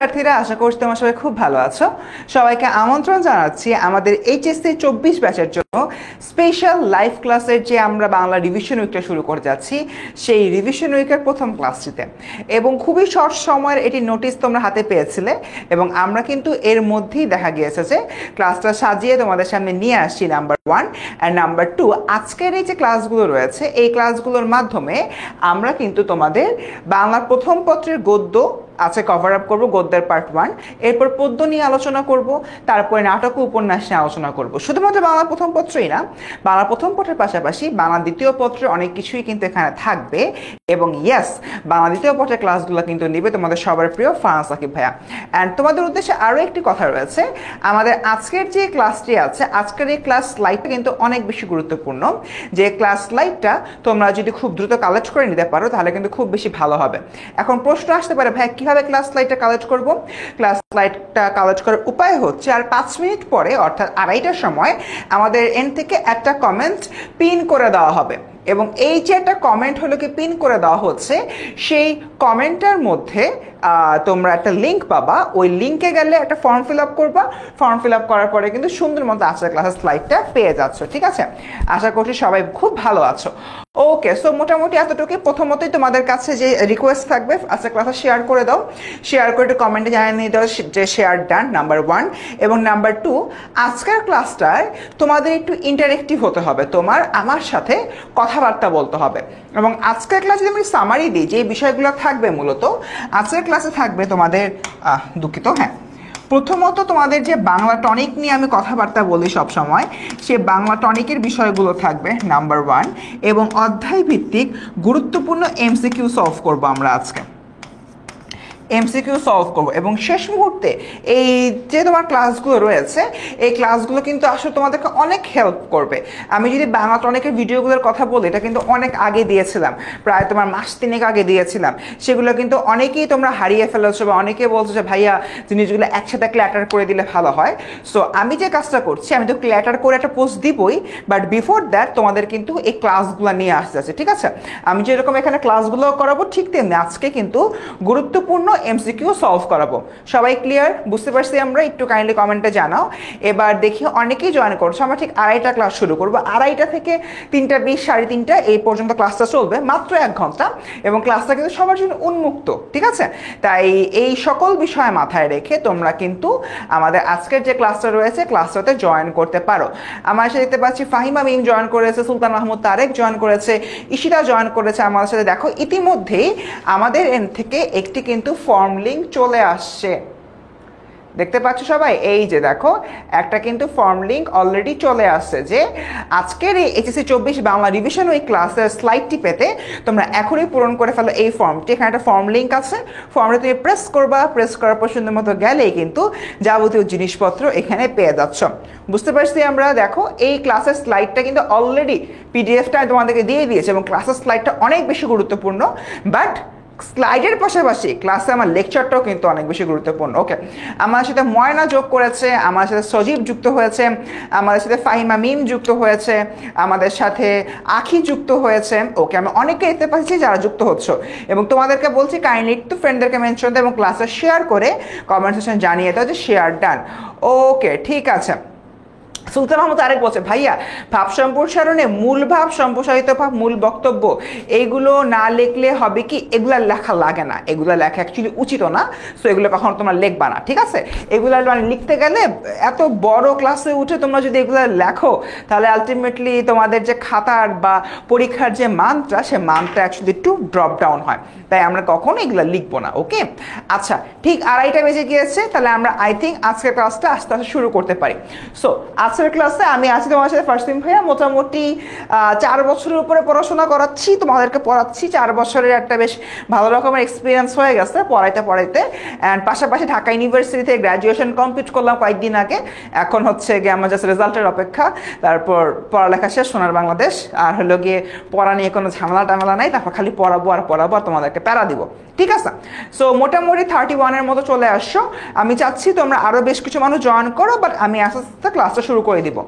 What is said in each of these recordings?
শিক্ষার্থীরা আশা করছি তোমরা সবাই খুব ভালো আছো। সবাইকে আমন্ত্রণ জানাচ্ছি আমাদের এইচএসসি 24 ব্যাচের জন্য স্পেশাল লাইভ ক্লাসের যে আমরা বাংলা রিভিশন উইকটা শুরু করে যাচ্ছি সেই রিভিশন উইকের প্রথম ক্লাসটিতে, এবং খুবই শর্ট সময়ের এটি নোটিশ তোমরা হাতে পেয়েছিলে এবং আমরা কিন্তু এর মধ্যেই দেখা গিয়েছে যে ক্লাসটা সাজিয়ে তোমাদের সামনে নিয়ে আসছি নাম্বার 1 আর নাম্বার 2। আজকের এই যে ক্লাসগুলো রয়েছে এই ক্লাসগুলোর মাধ্যমে আমরা কিন্তু তোমাদের বাংলার প্রথম পত্রের গদ্য আছে কভার আপ করবো, গদ্যের পার্ট 1, এরপর পদ্য নিয়ে আলোচনা করব, তারপরে নাটক ও উপন্যাস নিয়ে আলোচনা করব। শুধুমাত্র বাংলা প্রথম পত্রই না, বাংলা প্রথম পত্রের পাশাপাশি বাংলা দ্বিতীয় পত্রের অনেক কিছুই কিন্তু এখানে থাকবে। এবং ইয়েস, বাংলা দ্বিতীয় পত্রের ক্লাসগুলো কিন্তু নেবে তোমাদের সবার প্রিয় ফারহান সাকিব ভাইয়া। অ্যান্ড তোমাদের উদ্দেশ্যে আরও একটি কথা রয়েছে, আমাদের আজকের যে ক্লাসটি আছে, আজকের এই ক্লাস স্লাইডটা কিন্তু অনেক বেশি গুরুত্বপূর্ণ। যে ক্লাস স্লাইডটা তোমরা যদি খুব দ্রুত কালেক্ট করে নিতে পারো তাহলে কিন্তু খুব বেশি ভালো হবে। এখন প্রশ্ন আসতে পারে, ভাই কিভাবে ক্লাস স্লাইডটা কালেক্ট করব? ক্লাস স্লাইডটা কালেক্ট করার উপায় হচ্ছে, আর 5 মিনিট পরে অর্থাৎ 2:30টার সময় আমাদের এন্ড থেকে একটা কমেন্ট পিন করে দেওয়া হবে, এবং এই যে একটা কমেন্ট হলো কি পিন করে দেওয়া হচ্ছে, সেই কমেন্টের মধ্যে তোমরা একটা লিঙ্ক পাবা। ওই লিঙ্কে গেলে একটা ফর্ম ফিল আপ করবা, ফর্ম ফিল আপ করার পরে কিন্তু সুন্দর মতো আজকের ক্লাসের স্লাইডটা পেয়ে যাচ্ছ। ঠিক আছে, আশা করছি সবাই খুব ভালো আছো। ওকে, সো মোটামুটি এতটুকুই। প্রথমতই তোমাদের কাছে যে রিকোয়েস্ট থাকবে, আজকের ক্লাসে শেয়ার করে দাও, শেয়ার করে একটু কমেন্টে জানিয়ে দাও যে শেয়ার ডান, নাম্বার 1। এবং নাম্বার 2, আজকের ক্লাসটায় তোমাদের একটু ইন্টারেক্টিভ হতে হবে, তোমার আমার সাথে কথাবার্তা বলতে হবে। এবং আজকের ক্লাসে যদি আমি সামারি দিই যে বিষয়গুলো থাকবে, মূলত আজকের ক্লাসে থাকবে তোমাদের দুঃখিত, হ্যাঁ, প্রথমত তোমাদের যে বাংলা টনিক নিয়ে আমি কথাবার্তা বলি সব সময়, সে বাংলা টনিকের বিষয়গুলো থাকবে নাম্বার 1, এবং অধ্যায় ভিত্তিক গুরুত্বপূর্ণ এমসিকিউ সলভ করব আমরা আজকে, এমসিকিউ সলভ করবো। এবং শেষ মুহূর্তে এই যে তোমার ক্লাসগুলো রয়েছে, এই ক্লাসগুলো কিন্তু আসলে তোমাদেরকে অনেক হেল্প করবে। আমি যদি বাংলা টনিকের ভিডিওগুলোর কথা বলি, এটা কিন্তু অনেক আগে দিয়েছিলাম, প্রায় তোমার মাস 3 আগে দিয়েছিলাম। সেগুলো কিন্তু অনেকেই তোমরা হারিয়ে ফেলেছো, বা অনেকে বলছো যে ভাইয়া জিনিসগুলো একসাথে ক্ল্যাটার করে দিলে ভালো হয়। সো আমি যে কাজটা করছি, আমি তো ক্ল্যাটার করে একটা পোস্ট দিবই, বাট বিফোর দ্যাট তোমাদের কিন্তু এই ক্লাসগুলো নিয়ে আসতে আছে। ঠিক আছে, আমি যেরকম এখানে ক্লাসগুলো করাবো, ঠিক তেমনি আজকে কিন্তু গুরুত্বপূর্ণ এমসিকিউ সলভ করাবো। সবাই ক্লিয়ার? বুঝতে পারছি আমরা? একটু কাইন্ডলি কমেন্টে জানাও। এবার দেখি অনেকেই জয়েন করছো। আমরা ঠিক 2:30 ক্লাস শুরু করবো, 2:30 থেকে 3:20, 3:30 এই পর্যন্ত ক্লাসটা চলবে, মাত্র 1 ঘন্টা, এবং ক্লাসটা কিন্তু সবার জন্য উন্মুক্ত। ঠিক আছে, তাই এই সকল বিষয় মাথায় রেখে তোমরা কিন্তু আমাদের আজকের যে ক্লাসটা রয়েছে ক্লাসটাতে জয়েন করতে পারো। আমার সাথে দেখতে পাচ্ছি ফাহিমা মিম জয়েন করেছে, সুলতান মাহমুদ তারেক জয়েন করেছে, ইশিতা জয়েন করেছে আমাদের সাথে। দেখো ইতিমধ্যেই আমাদের এন্ড থেকে একটি কিন্তু ফর্ম লিঙ্ক চলে আসছে, দেখতে পাচ্ছ সবাই? এই যে দেখো, একটা কিন্তু ফর্ম লিঙ্ক অলরেডি চলে আসছে, যে আজকের এই এইচএসসি 24 বাংলা রিভিশন উইক ক্লাসের স্লাইডটি পেতে তোমরা এখনই পূরণ করে ফেলো এই ফর্মটি। এখানে একটা ফর্ম লিঙ্ক আছে, ফর্মটা তুমি প্রেস করবা, প্রেস করার পর সুন্দর মতো গেলেই কিন্তু যাবতীয় জিনিসপত্র এখানে পেয়ে যাচ্ছ। বুঝতে পারছি আমরা? দেখো এই ক্লাসের স্লাইডটা কিন্তু অলরেডি পিডিএফটা তোমাদেরকে দিয়ে দিয়েছে, এবং ক্লাসের স্লাইডটা অনেক বেশি গুরুত্বপূর্ণ, বাট স্লাইডের পাশাপাশি ক্লাসে আমার লেকচারটাও কিন্তু অনেক বেশি গুরুত্বপূর্ণ। ওকে, আমার সাথে ময়না যোগ করেছে, আমার সাথে সজীব যুক্ত হয়েছে, আমাদের সাথে ফাহিমা মিম যুক্ত হয়েছে, আমাদের সাথে আখি যুক্ত হয়েছে। ওকে, আমি অনেকে দেখতে পাচ্ছি যারা যুক্ত হচ্ছে, এবং তোমাদেরকে বলছি কাইন্ডলি একটু ফ্রেন্ডদেরকে মেনশন দাও এবং ক্লাসে শেয়ার করে কমেন্ট সেকশন জানিয়ে দাও যে শেয়ার ডান। ওকে, ঠিক আছে। সুলতান মাহমুদ তারেক বলছে, ভাইয়া ভাব সম্প্রসারণে মূল ভাব, সম্প্রসারিত ভাব, মূল বক্তব্য এইগুলো না লিখলে হবে কি, এগুলা লেখা লাগে না, এগুলা লেখা অ্যাকচুয়ালি উচিত না। সো এগুলো কখনো তোমরা লিখবা না। ঠিক আছে, এগুলো মানে লিখতে গেলে এত বড় ক্লাসে উঠে তোমরা যদি এগুলো লেখো, তাহলে আলটিমেটলি তোমাদের যে খাতার বা পরীক্ষার যে মানটা, সে মানটা অ্যাকচুয়ালি একটু ড্রপ ডাউন হয়, তাই আমরা কখনো এগুলো লিখবো না। ওকে, আচ্ছা, ঠিক 2:30 বেজে গিয়েছে, তাহলে আমরা আই থিঙ্ক আজকের ক্লাসটা আস্তে আস্তে শুরু করতে পারি। সো আজকের ক্লাসে আমি আছি তোমার সাথে ফারসিম ভাইয়া। মোটামুটি 4 বছরের উপরে পড়াশোনা করাচ্ছি, তোমাদেরকে পড়াচ্ছি। 4 বছরের একটা বেশ ভালো রকমের এক্সপিরিয়েন্স হয়ে গেছে পড়াইতে। অ্যান্ড পাশাপাশি ঢাকা ইউনিভার্সিটি থেকে গ্র্যাজুয়েশন কমপ্লিট করলাম কয়েকদিন আগে। এখন হচ্ছে গিয়ে আমার জাস্ট রেজাল্টের অপেক্ষা, তারপর পড়ালেখা শেষ, সোনার বাংলাদেশ। আর হলো গিয়ে পড়া নিয়ে কোনো ঝামেলা টামেলা নাই, তারপর খালি পড়াবো আর তোমাদেরকে প্যারা দিব। ঠিক আছে, সো মোটামুটি 31-এর মতো চলে আসছো। আমি চাচ্ছি তোমরা আরও বেশ কিছু মানুষ জয়েন করো, বাট আমি আস্তে আস্তে ক্লাসটা শুরু করে দিব।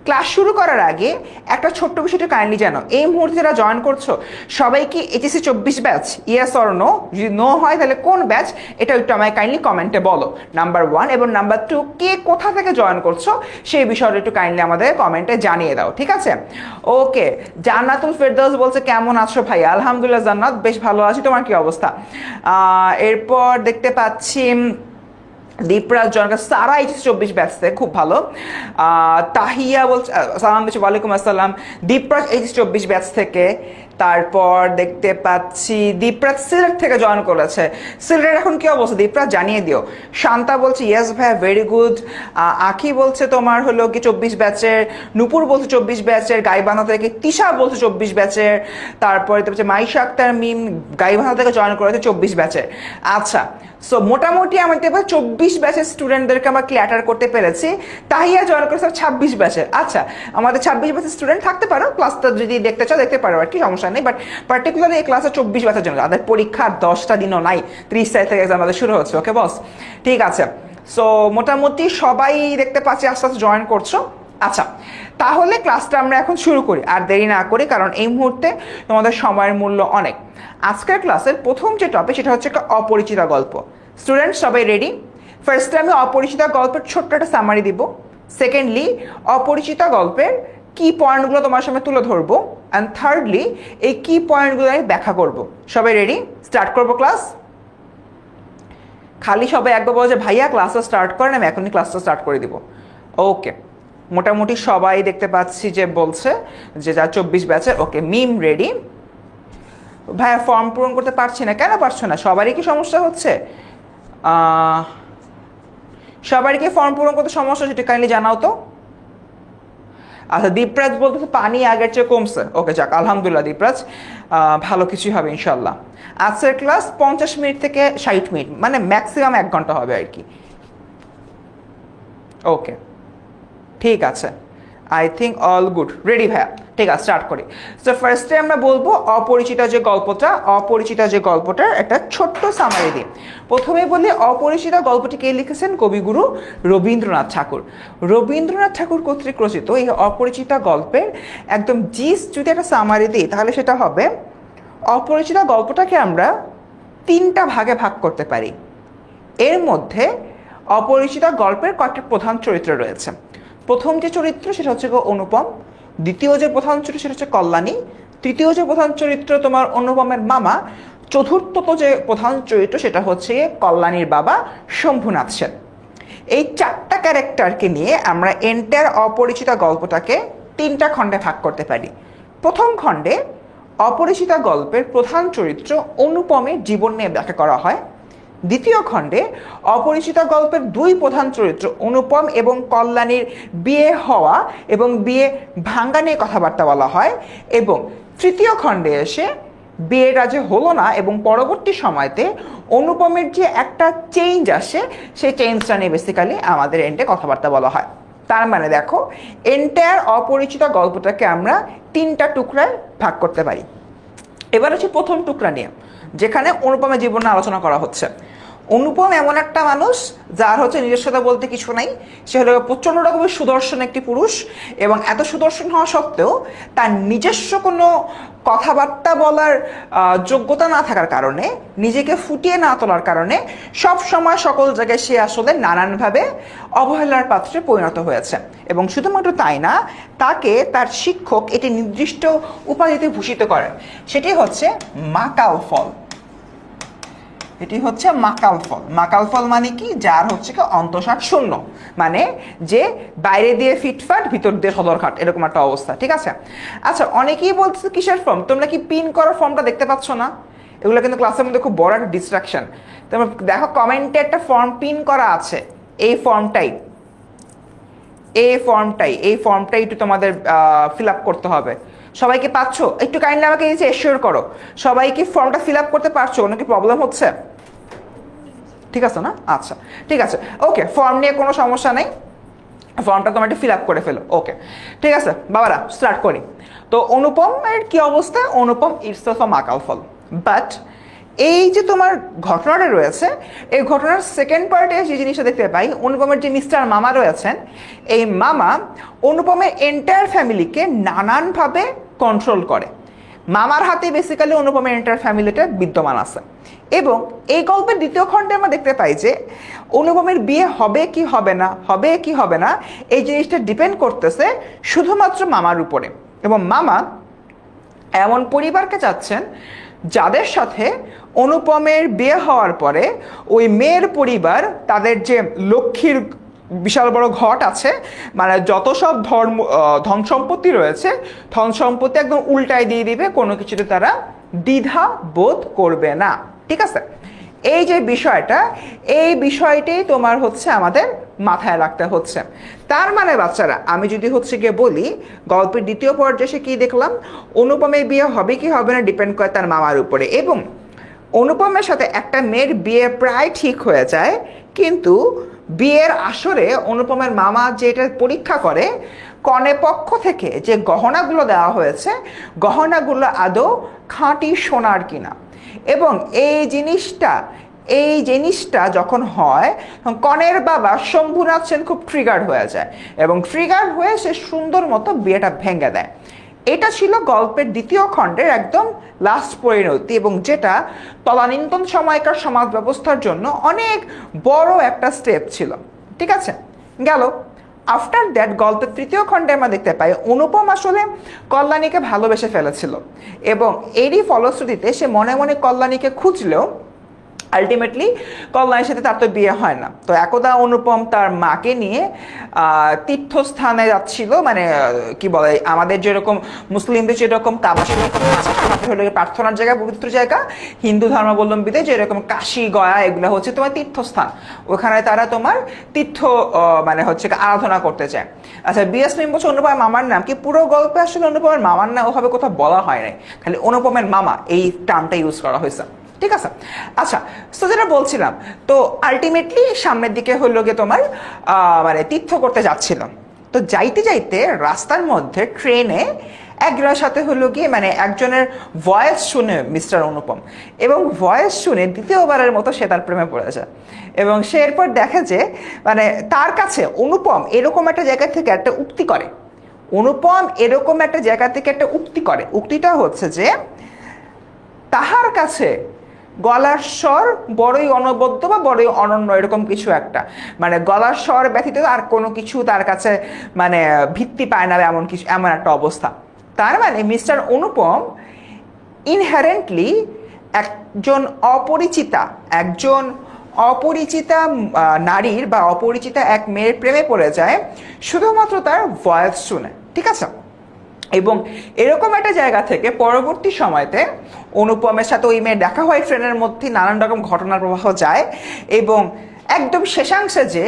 ক্লাস শুরু করার আগে একটা ছোট্ট বিষয়টা কাইন্ডলি জানো, এই মুহূর্তে যারা জয়েন করছো সবাই কি HSC 24 batch, yes or no? যদি নো হয় তাহলে কোন ব্যাচ এটা একটু আমায় কাইন্ডলি কমেন্টে বলো, নাম্বার 1। এবং নাম্বার 2, কে কোথা থেকে জয়েন করছো সেই বিষয়টা একটু কাইন্ডলি আমাদের কমেন্টে জানিয়ে দাও, ঠিক আছে? ওকে, জান্নাতুল ফেরদৌস বলছে কেমন আছো ভাই? আলহামদুলিল্লাহ জান্নাত, বেশ ভালো আছি, তোমার কি অবস্থা? এরপর দেখতে পাচ্ছি দীপরাজ জনকা, সারা এইচএসসি 24 ব্যাচ থেকে, খুব ভালো। তাহিয়া বলছে সালাম দিচ্ছি, ওয়ালাইকুম আসসালাম। দীপরাজ এইচএসসি 24 ব্যাচ থেকে। তারপর দেখতে পাচ্ছি দীপরাজ সিলেট থেকে জয়েন করেছে। সিলেটের এখন কি অবস্থা দীপরাজ, জানিয়ে দিও। শান্তা বলছে ইয়েস ভাইয়া, ভেরি গুড। আখি বলছে তোমার হলো কি 24 ব্যাচের। নূপুর বলছে 24 ব্যাচের গাইবান্ধা থেকে। তিশা বলছে 24 ব্যাচের। তারপরে হচ্ছে মাইশা আক্তার মিম গাইবান্ধা থেকে জয়েন করেছে 24 ব্যাচের। আচ্ছা, সো মোটামুটি আমাদের 24 ব্যাচের স্টুডেন্টদেরকে আমরা ক্লিয়ার করতে পেরেছি। তাহিয়া জয়েন করেছে 26 ব্যাচের। আচ্ছা, আমাদের 26 ব্যাচের স্টুডেন্ট থাকতে পারো, ক্লাসটা যদি দেখতে চাও দেখতে পারো, আর কি সমস্যা নেই। বাট পার্টিকুলারলি এই ক্লাসে 24 ব্যাচের জন্য, তাদের পরীক্ষার 10টা দিনও নাই, 30 তারিখ থেকে এক্সাম আমাদের শুরু হচ্ছে। ওকে বস, ঠিক আছে। সো মোটামুটি সবাই দেখতে পাচ্ছি আস্তে আস্তে জয়েন করছো। আচ্ছা, তাহলে ক্লাসটা আমরা এখন শুরু করি, আর দেরি না করি, কারণ এই মুহূর্তে তোমাদের সময়ের মূল্য অনেক। আজকের ক্লাসের প্রথম যে টপিক সেটা হচ্ছে একটা অপরিচিত গল্প। স্টুডেন্ট সবাই রেডি? ফার্স্টে আমি অপরিচিত গল্পের ছোট্ট একটা সামারি দিব। সেকেন্ডলি অপরিচিত গল্পের কি পয়েন্টগুলো তোমার সামনে তুলে ধরবো। অ্যান্ড থার্ডলি এই কি পয়েন্টগুলো আমি ব্যাখ্যা করব। সবাই রেডি? স্টার্ট করবো ক্লাস। খালি সবাই একবার বলো যে ভাইয়া ক্লাসটা স্টার্ট করেন, আমি এখনই ক্লাসটা স্টার্ট করে দিব। ওকে, মোটামুটি সবাই দেখতে পাচ্ছি যে বলছে যে যা 24 ব্যাচের। ওকে, মিম রেডি। ভাইয়া ফর্ম পূরণ করতে পারছি না, কেন পারছো না? সবারই কি সমস্যা হচ্ছে? সবারই কি ফর্ম পূরণ করতে সমস্যা, সেটা কাইন্ডলি জানাও তো। আচ্ছা, দীপরাজ বলতেছে পানি আগের চেয়ে কমছে। ওকে, যাক আলহামদুলিল্লাহ দীপরাজ, ভালো কিছুই হবে ইনশাল্লাহ। আজকের ক্লাস 50 মিনিট থেকে 60 মিনিট, মানে ম্যাক্সিমাম 1 ঘন্টা হবে আর কি। ওকে, ঠিক আছে, I think all good. Ready ভাইয়া? ঠিক আছে, স্টার্ট করি। সো ফার্স্টে আমরা বলবো অপরিচিত যে গল্পটার একটা ছোট্ট সামারি দিই। প্রথমে বলি অপরিচিত গল্পটি কে লিখেছেন? কবিগুরু রবীন্দ্রনাথ ঠাকুর। রবীন্দ্রনাথ ঠাকুর কর্তৃক রচিত এই অপরিচিত গল্পের একদম জিস্ট যদি একটা সামারি দিই, তাহলে সেটা হবে অপরিচিত গল্পটাকে আমরা 3টা ভাগে ভাগ করতে পারি। এর মধ্যে অপরিচিত গল্পের কয়েকটা প্রধান চরিত্র রয়েছে। প্রথম যে চরিত্র সেটা হচ্ছে অনুপম, দ্বিতীয় যে প্রধান চরিত্র সেটা হচ্ছে কল্যাণী, তৃতীয় যে প্রধান চরিত্র তোমার অনুপমের মামা, চতুর্থত যে প্রধান চরিত্র সেটা হচ্ছে কল্যাণীর বাবা শম্ভুনাথ সেন। এই 4টা ক্যারেক্টারকে নিয়ে আমরা এন্টায়ার অপরিচিত গল্পটাকে 3টা খণ্ডে ভাগ করতে পারি। প্রথম খণ্ডে অপরিচিত গল্পের প্রধান চরিত্র অনুপমের জীবন নিয়ে ব্যাখ্যা করা হয়। দ্বিতীয় খণ্ডে অপরিচিত গল্পের 2 প্রধান চরিত্র অনুপম এবং কল্যাণীর বিয়ে হওয়া এবং বিয়ে ভাঙ্গা নিয়ে কথাবার্তা বলা হয়। এবং তৃতীয় খণ্ডে এসে বিয়েটা যে হলো না এবং পরবর্তী সময়তে অনুপমের যে একটা চেঞ্জ আসে, সেই চেঞ্জটা নিয়ে বেসিক্যালি আমাদের এন্ডে কথাবার্তা বলা হয়। তার মানে দেখো, এন্টায়ার অপরিচিত গল্পটাকে আমরা 3টা টুকরায় ভাগ করতে পারি। এবার হচ্ছে প্রথম টুকরা নিয়ে, যেখানে অনুপমের জীবন নিয়ে আলোচনা করা হচ্ছে। অনুপম এমন একটা মানুষ যার হচ্ছে নিজস্বতা বলতে কিছু নাই। সে হলো প্রচণ্ড রকমের সুদর্শন একটি পুরুষ, এবং এত সুদর্শন হওয়া সত্ত্বেও তার নিজস্ব কোনো কথাবার্তা বলার যোগ্যতা না থাকার কারণে, নিজেকে ফুটিয়ে না তোলার কারণে সব সময় সকল জায়গায় সে আসলে নানানভাবে অবহেলার পাত্রে পরিণত হয়েছে। এবং শুধুমাত্র তাই না, তাকে তার শিক্ষক এটি নির্দিষ্ট উপাধিতে ভূষিত করেন, সেটি হচ্ছে মাকাল ফল। এটি হচ্ছে মাকাল ফল। মাকাল ফল মানে কি? যার হচ্ছে কি অন্তঃসার শূন্য, মানে যে বাইরে দিয়ে ফিটফাট ভিতর দিয়ে সদরঘাট, এরকম একটা অবস্থা, ঠিক আছে? আচ্ছা, অনেকেই বলছে কিসের ফর্ম? তোমরা কি পিন করার ফর্মটা দেখতে পাচ্ছ না? এগুলো কিন্তু ক্লাসের মধ্যে খুব বড় একটা ডিস্ট্রাকশন। তোমরা দেখো কমেন্টে একটা ফর্ম পিন করা আছে, এই ফর্মটাই একটু তোমাদের ফিল আপ করতে হবে। সবাইকে পাচ্ছ? একটু কাইন্ডলি আমাকে এই যে এশিওর করো, সবাই কি ফর্মটা ফিল আপ করতে পারছো? কোনো কি প্রবলেম হচ্ছে? ঠিক আছে না? আচ্ছা, ঠিক আছে, ওকে, ফর্ম নিয়ে কোনো সমস্যা নেই, ফর্মটা তোমরা একটু ফিল আপ করে ফেলো। ওকে, ঠিক আছে বাবারা, স্টার্ট করি। তো অনুপমের কি অবস্থা? অনুপম ইটস অফ আ মাকাল ফল, বাট এই যে তোমার ঘটনাটা রয়েছে, এই ঘটনার সেকেন্ড পার্টে যে জিনিসটা দেখতে পাই, অনুপমের যে মিস্টার মামা রয়েছেন, এই মামা অনুপমের এন্টায়ার ফ্যামিলিকে নানানভাবে কন্ট্রোল করে। মামার হাতে বেসিক্যালি অনুপমের এন্টায়ার ফ্যামিলিটা বিদ্যমান আছে। এবং এই গল্পের দ্বিতীয় খণ্ডে আমরা দেখতে পাই যে অনুপমের বিয়ে হবে কি হবে না, হবে কি হবে না, এই জিনিসটা ডিপেন্ড করতেছে শুধুমাত্র মামার উপরে। এবং মামা এমন পরিবারকে চাচ্ছেন যাদের সাথে অনুপমের বিয়ে হওয়ার পরে ওই মেয়ের পরিবার তাদের যে লক্ষ্মীর বিশাল বড় ঘট আছে, মানে যত সব ধন সম্পত্তি রয়েছে, ধন সম্পত্তি একদম উল্টায় দিয়ে দিবে, কোনো কিছুতে তারা দ্বিধা বোধ করবে না। ঠিক আছে, এই যে বিষয়টা, এই বিষয়টাই তোমার হচ্ছে আমাদের মাথায় রাখতে হচ্ছে। তার মানে বাচ্চারা, আমি যদি হচ্ছে গিয়ে বলি গল্পের দ্বিতীয় পর্যায়ে কি দেখলাম, অনুপমের বিয়ে হবে কি হবে না ডিপেন্ড করে তার মামার উপরে। এবং অনুপমের সাথে একটা মেয়ের বিয়ে প্রায় ঠিক হয়ে যায়, কিন্তু বিয়ের আসরে অনুপমের মামা যেটা পরীক্ষা করে, কনে পক্ষ থেকে যে গহনাগুলো দেওয়া হয়েছে, গহনাগুলো আদৌ খাঁটি সোনার কিনা। এবং এই জিনিসটা যখন হয়, কনের বাবা শম্ভুনাথ সেন খুব ট্রিগার্ড হয়ে যায়, এবং ট্রিগার্ড হয়ে সে সুন্দর মতো বিয়েটা ভেঙে দেয়। এটা ছিল গল্পের দ্বিতীয় খণ্ডের একদম লাস্ট পরিণতি, এবং যেটা তদানীন্তন সময়কার সমাজ ব্যবস্থার জন্য অনেক বড় একটা স্টেপ ছিল। ঠিক আছে, গেল। আফটার দ্যাট গল্পের তৃতীয় খণ্ডে আমরা দেখতে পাই অনুপম আসলে কল্যাণীকে ভালোবেসে ফেলেছিল, এবং এরই ফলশ্রুতিতে সে মনে মনে কল্যাণীকে খুঁজলেও আলটিমেটলি কল্যাণীর সাথে তার তো বিয়ে হয় না। তো একদা অনুপম তার মাকে নিয়ে তীর্থস্থানে যাচ্ছিল, মানে কি বলে, আমাদের যেরকম মুসলিমদের যেরকম কাবা শরীফ হলো প্রার্থনার জায়গা, পবিত্র জায়গা, হিন্দু ধর্মাবলম্বীদের যেরকম কাশী গয়া এগুলো হচ্ছে তোমার তীর্থস্থান, ওখানে তারা তোমার তীর্থ মানে হচ্ছে আরাধনা করতে চায়। আচ্ছা, বিএসমিন বলছে অনুপমের মামার নাম কি? পুরো গল্পে আসলে অনুপমের মামার নাম ওভাবে কোথাও বলা হয় নাই, খালি অনুপমের মামা এই টার্মটা ইউজ করা হয়েছে। ঠিক আছে, আচ্ছা, তো যেটা বলছিলাম, তো আলটিমেটলি সামনের দিকে হলো গিয়ে তোমার মানে তীর্থ করতে যাচ্ছিল। তো যাইতে যাইতে রাস্তার মধ্যে ট্রেনে একজনের সাথে হলো গিয়ে মানে একজনের ভয়েস শুনে মিস্টার অনুপম, এবং ভয়েস শুনে দ্বিতীয়বারের মতো সে তার প্রেমে পড়ে যায়। এবং সে এরপর দেখে যে মানে তার কাছে অনুপম এরকম একটা জায়গা থেকে একটা উক্তি করে, উক্তিটা হচ্ছে যে তাহার কাছে গলার স্বর বড়ই অনবদ্য বা বড়ই অনন্য, এরকম কিছু একটা, মানে গলার স্বর ব্যতীত আর কোনো কিছু তার কাছে মানে ভিত্তি পায় না, এমন একটা অবস্থা। তার মানে মিস্টার অনুপম ইনহেরেন্টলি একজন অপরিচিতা নারীর বা অপরিচিতা এক মেয়ের প্রেমে পড়ে যায় শুধুমাত্র তার ভয়েস শুনে। ঠিক আছে, এবং এরকম একটা জায়গা থেকে পরবর্তী সময়তে অনুপমের সাথে ওই মেয়ে দেখা হয়, ট্রেনের মধ্যে নানান রকম ঘটনার প্রবাহ যায়, এবং একদম শেষাংশে যে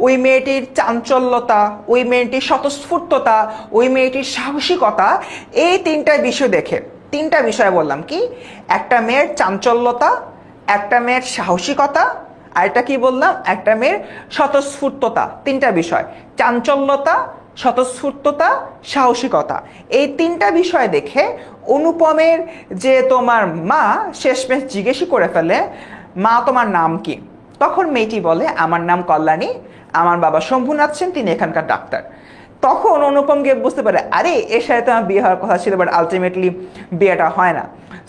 ওই মেয়েটির চাঞ্চল্যতা, ওই মেয়েটির স্বতঃস্ফূর্ততা, ওই মেয়েটির সাহসিকতা, এই তিনটা বিষয় বললাম কি, একটা মেয়ের চাঞ্চল্যতা, একটা মেয়ের সাহসিকতা, আর এটা কি বললাম, একটা মেয়ের স্বতঃস্ফূর্ততা। তিনটা বিষয়, চাঞ্চল্যতা, স্বতঃস্ফূর্ততা, সাহসিকতা, এই তিনটা বিষয় দেখে অনুপমের যে তোমার মা শেষমেশ জিজ্ঞেসই করে ফেলে, মা তোমার নাম কি? তখন মেয়েটি বলে, আমার নাম কল্যাণী, আমার বাবা শম্ভুনাথ সেন, তিনি এখানকার ডাক্তার। তখন অনুপম গিয়ে বুঝতে পারে, আরে এর সাথে তো আমার বিয়ে হওয়ার কথা ছিল, বাট আলটিমেটলি বিয়েটা হয় না।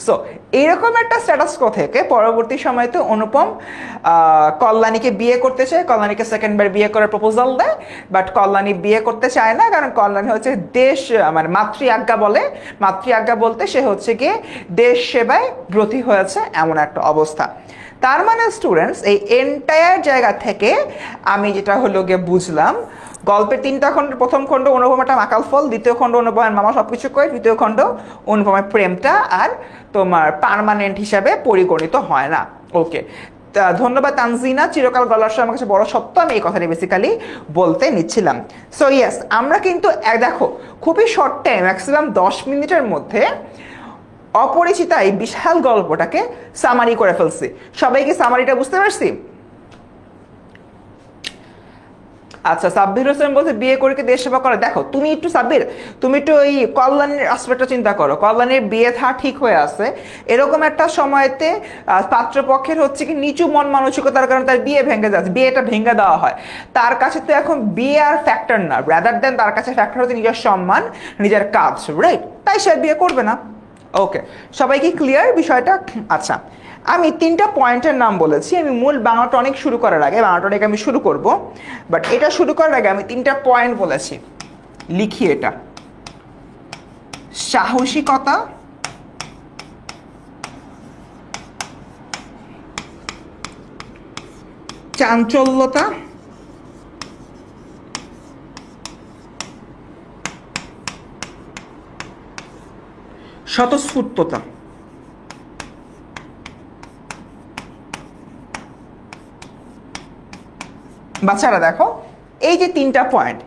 সো এইরকম একটা স্ট্যাটাস কো থেকে পরবর্তী সময়তে অনুপম কল্যাণীকে বিয়ে করতে চায়, কল্যাণীকে সেকেন্ডবার বিয়ে করার প্রপোজাল দেয়, বাট কল্যাণী বিয়ে করতে চায় না, কারণ কল্যাণী হচ্ছে মানে মাতৃ আজ্ঞা বলতে সে হচ্ছে গিয়ে দেশ সেবায় ব্রতী হয়েছে, এমন একটা অবস্থা। তার মানে স্টুডেন্টস, এই এন্টায়ার জায়গা থেকে আমি যেটা হলো গিয়ে বুঝলাম, গল্পের তিনটা খণ্ডের প্রথম খণ্ড অনুপম একটা মাকাল ফল, দ্বিতীয় খণ্ড অনুপমের মামা সবকিছু করে, তৃতীয় খণ্ড অনুপমের প্রেমটা আর তোমার পার্মানেন্ট হিসাবে পরিগণিত হয় না। ওকে, ধন্যবাদ তানজিনা, চিরকাল গলার স্বর আমার কাছে বড় সত্য, আমি এই কথাটি বেসিক্যালি বলতে নিচ্ছিলাম। সো ইয়েস, আমরা কিন্তু দেখো খুবই শর্ট টাইম, ম্যাক্সিমাম 10 মিনিটের মধ্যে অপরিচিতা এই বিশাল গল্পটাকে সামারি করে ফেলছি। সবাই কি সামারিটা বুঝতে পারছি? আচ্ছা, সাব্বির হোসেন বলতে বিয়ে করে কি দেশ সেবা করে? দেখো তুমি একটু সাব্বির, তুমি একটু ওই কল্যাণীর আসপেক্টটা চিন্তা করো। কল্যাণীর বিয়ে থা ঠিক হয়ে আছে, এরকম একটা সময়তে পাত্রপক্ষের হচ্ছে কি নিচু মন মানসিকতার কারণে তার বিয়ে ভেঙে যাচ্ছে, বিয়েটা ভেঙে দেওয়া হয়। তার কাছে তো এখন বিয়ে আর ফ্যাক্টর না, রাদার দেন তার কাছে ফ্যাক্টর হচ্ছে নিজের সম্মান, নিজের কাজ, রাইট? তাই সে বিয়ে করবে না। ওকে, সবাই কি ক্লিয়ার বিষয়টা? আচ্ছা, আমি 3টা পয়েন্টের নাম বলেছি। আমি মূল বাংলাটা অনেক শুরু করার আগে, বাংলাটা অনেক আমি শুরু করব, বাট এটা শুরু করার আগে আমি 3টা পয়েন্ট বলেছি, লিখি এটা। সাহসিকতা, চাঞ্চল্যতা, স্বতঃস্ফূর্ততা। বাচ্চারা দেখো, এই যে 3টা পয়েন্ট,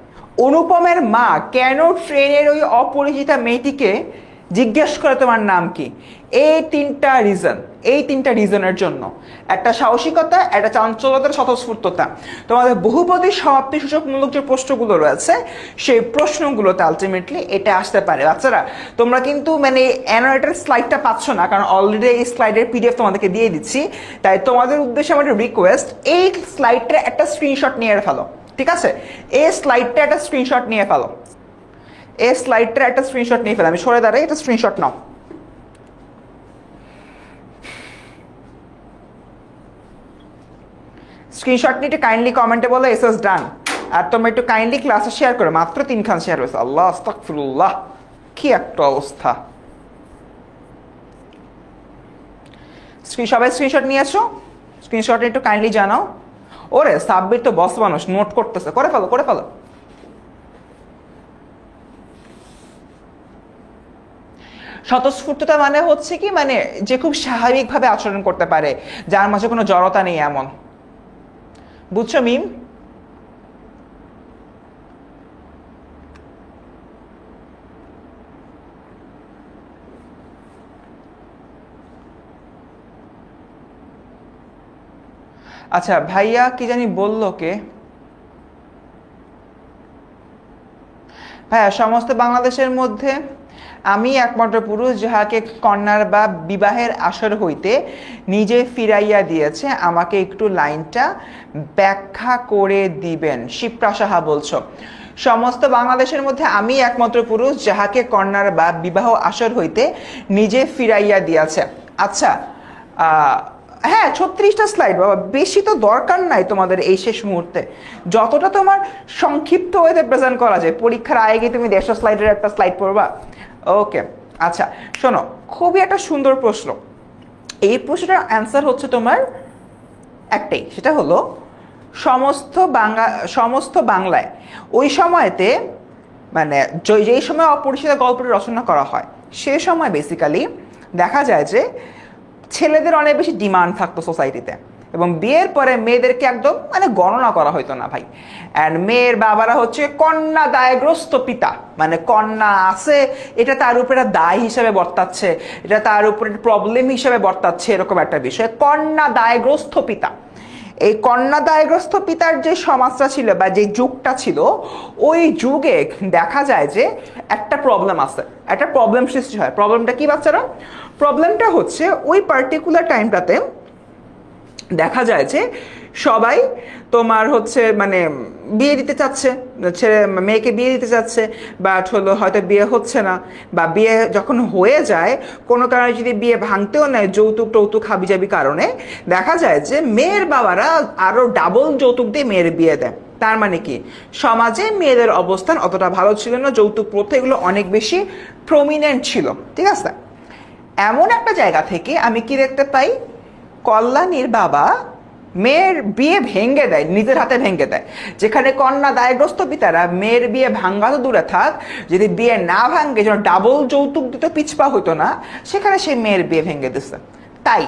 অনুপমের মা কেন ট্রেনের ওই অপরিচিতা মেয়েটিকে জিজ্ঞেস করে তোমার নাম কি? এই 3টা রিজনের জন্য, একটা সাহসিকতা, একটা চাঞ্চল্যতার, স্বতঃস্ফূর্ততা। তোমাদের বহুপদী সমাপ্তি সূচকমূলক যে প্রশ্নগুলো রয়েছে সেই প্রশ্নগুলোতে আলটিমেটলি এটা আসতে পারে। বাচ্চারা তোমরা কিন্তু মানে অ্যানোটেটেড স্লাইডটা পাচ্ছ না, কারণ অলরেডি এই স্লাইডের পিডিএফ তোমাদেরকে দিয়ে দিচ্ছি। তাই তোমাদের উদ্দেশ্যে আমার রিকোয়েস্ট, এই স্লাইডটা একটা স্ক্রিনশট নিয়ে ফেলো, ঠিক আছে? এই স্লাইডটা একটা স্ক্রিনশট নিয়ে ফেলো, এই স্লাইডটার একটা স্ক্রিনশট নিয়ে ফেলো। আমি সরে দাঁড়াই, এটা স্ক্রিনশট নাও। স্ক্রিনশট নিয়ে কাইন্ডলি কমেন্টে বলো এসএস ডান। আর তোমরা একটু কাইন্ডলি ক্লাসে শেয়ার করো, মাত্র 3খান শেয়ার হয়েছে। আল্লাহ আস্তাগফিরুল্লাহ, কি একটা অবস্থা। সবাই স্ক্রিনশট নিয়েছো? স্ক্রিনশট একটু কাইন্ডলি জানাও। ওরে সাব্বির তো বস মানুষ, নোট করতেছে, করে ফেলো করে ফেলো। স্বতঃস্ফূর্ততা মানে হচ্ছে কি, মানে যে খুব স্বাভাবিকভাবে আচরণ করতে পারে, যার মাঝে কোনো জড়তা নেই, এমন। বুঝছো মিম? আচ্ছা ভাইয়া কি জানি বললো কে, ভাইয়া সমস্ত বাংলাদেশের মধ্যে আমি একমাত্র পুরুষ যাহাকে কন্যার বা বিবাহের আসর হইতে নিজে ফিরাইয়া দিয়েছে, আমাকে একটু লাইনটা ব্যাখ্যা করে দিবেন। শিপ্রা সাহা বলছো, সমস্ত বাংলাদেশের মধ্যে আমি একমাত্র পুরুষ যাহাকে কন্যার বা বিবাহ আসর হইতে নিজে ফিরাইয়া দিয়েছে। আচ্ছা, হ্যাঁ 36টা স্লাইড বাবা, বেশি তো দরকার নাই তোমাদের এই শেষ মুহূর্তে। যতটা তোমার সংক্ষিপ্ত ওয়েতে প্রেজেন্ট করা যায়, পরীক্ষার আগে গিয়ে তুমি 150 স্লাইডের একটা স্লাইড পড়বা? ওকে, আচ্ছা শোনো, খুবই একটা সুন্দর প্রশ্ন। এই প্রশ্নটার অ্যান্সার হচ্ছে তোমার একটাই, সেটা হলো সমস্ত বাংলায় ওই সময়তে, মানে যেই সময় অপরিচিত গল্পটি রচনা করা হয় সে সময় বেসিক্যালি দেখা যায় যে ছেলেদের অনেক বেশি ডিমান্ড থাকতো সোসাইটিতে, এবং বিয়ের পরে মেয়েদেরকে একদম মানে গণনা করা হইতো না ভাই। অ্যান্ড মেয়ের বাবারা হচ্ছে কন্যা দায়গ্রস্ত পিতা, মানে কন্যা আছে এটা তার উপরে দায় হিসেবে বর্তাচ্ছে, এটা তার উপরে প্রবলেম হিসেবে বর্তাচ্ছে, এরকম একটা বিষয়। কন্যা দায়গ্রস্ত পিতা, এই কন্যা দায়গ্রস্ত পিতার যে সমাজটা ছিল বা যে যুগটা ছিল, ওই যুগে দেখা যায় যে একটা প্রবলেম আছে, একটা প্রবলেম সৃষ্টি হয়। প্রবলেমটা কি বাচ্চারা? প্রবলেমটা হচ্ছে ওই পার্টিকুলার টাইমটাতে দেখা যায় যে সবাই তোমার হচ্ছে মানে বিয়ে দিতে চাচ্ছে, ছেলে মেয়েকে বিয়ে দিতে চাচ্ছে, বাট হলো হয়তো বিয়ে হচ্ছে না, বা বিয়ে যখন হয়ে যায় কোনো কারণে যদি বিয়ে ভাঙতেও নেয় যৌতুক টৌতুক হাবিজাবি কারণে, দেখা যায় যে মেয়ের বাবারা আরও ডাবল যৌতুক দিয়ে মেয়ের বিয়ে দেয়। তার মানে কি, সমাজে মেয়েদের অবস্থান অতটা ভালো ছিল না, যৌতুক প্রথা এগুলো অনেক বেশি প্রমিনেন্ট ছিল, ঠিক আছে? এমন একটা জায়গা থেকে আমি কি দেখতে পাই, কল্যাণীর বাবা মেয়ের বিয়ে ভেঙে দেয়, নিজের হাতে ভেঙে দেয়। যেখানে কন্যা দায়গ্রস্ত পিতারা মেয়ের বিয়ে ভাঙ্গা তো দূরে থাক, যদি বিয়ে না ভাঙ্গে যেন ডাবল যৌতুক দিতে পিছপা হইতো না, সেখানে সে মেয়ের বিয়ে ভেঙে দিচ্ছে। তাই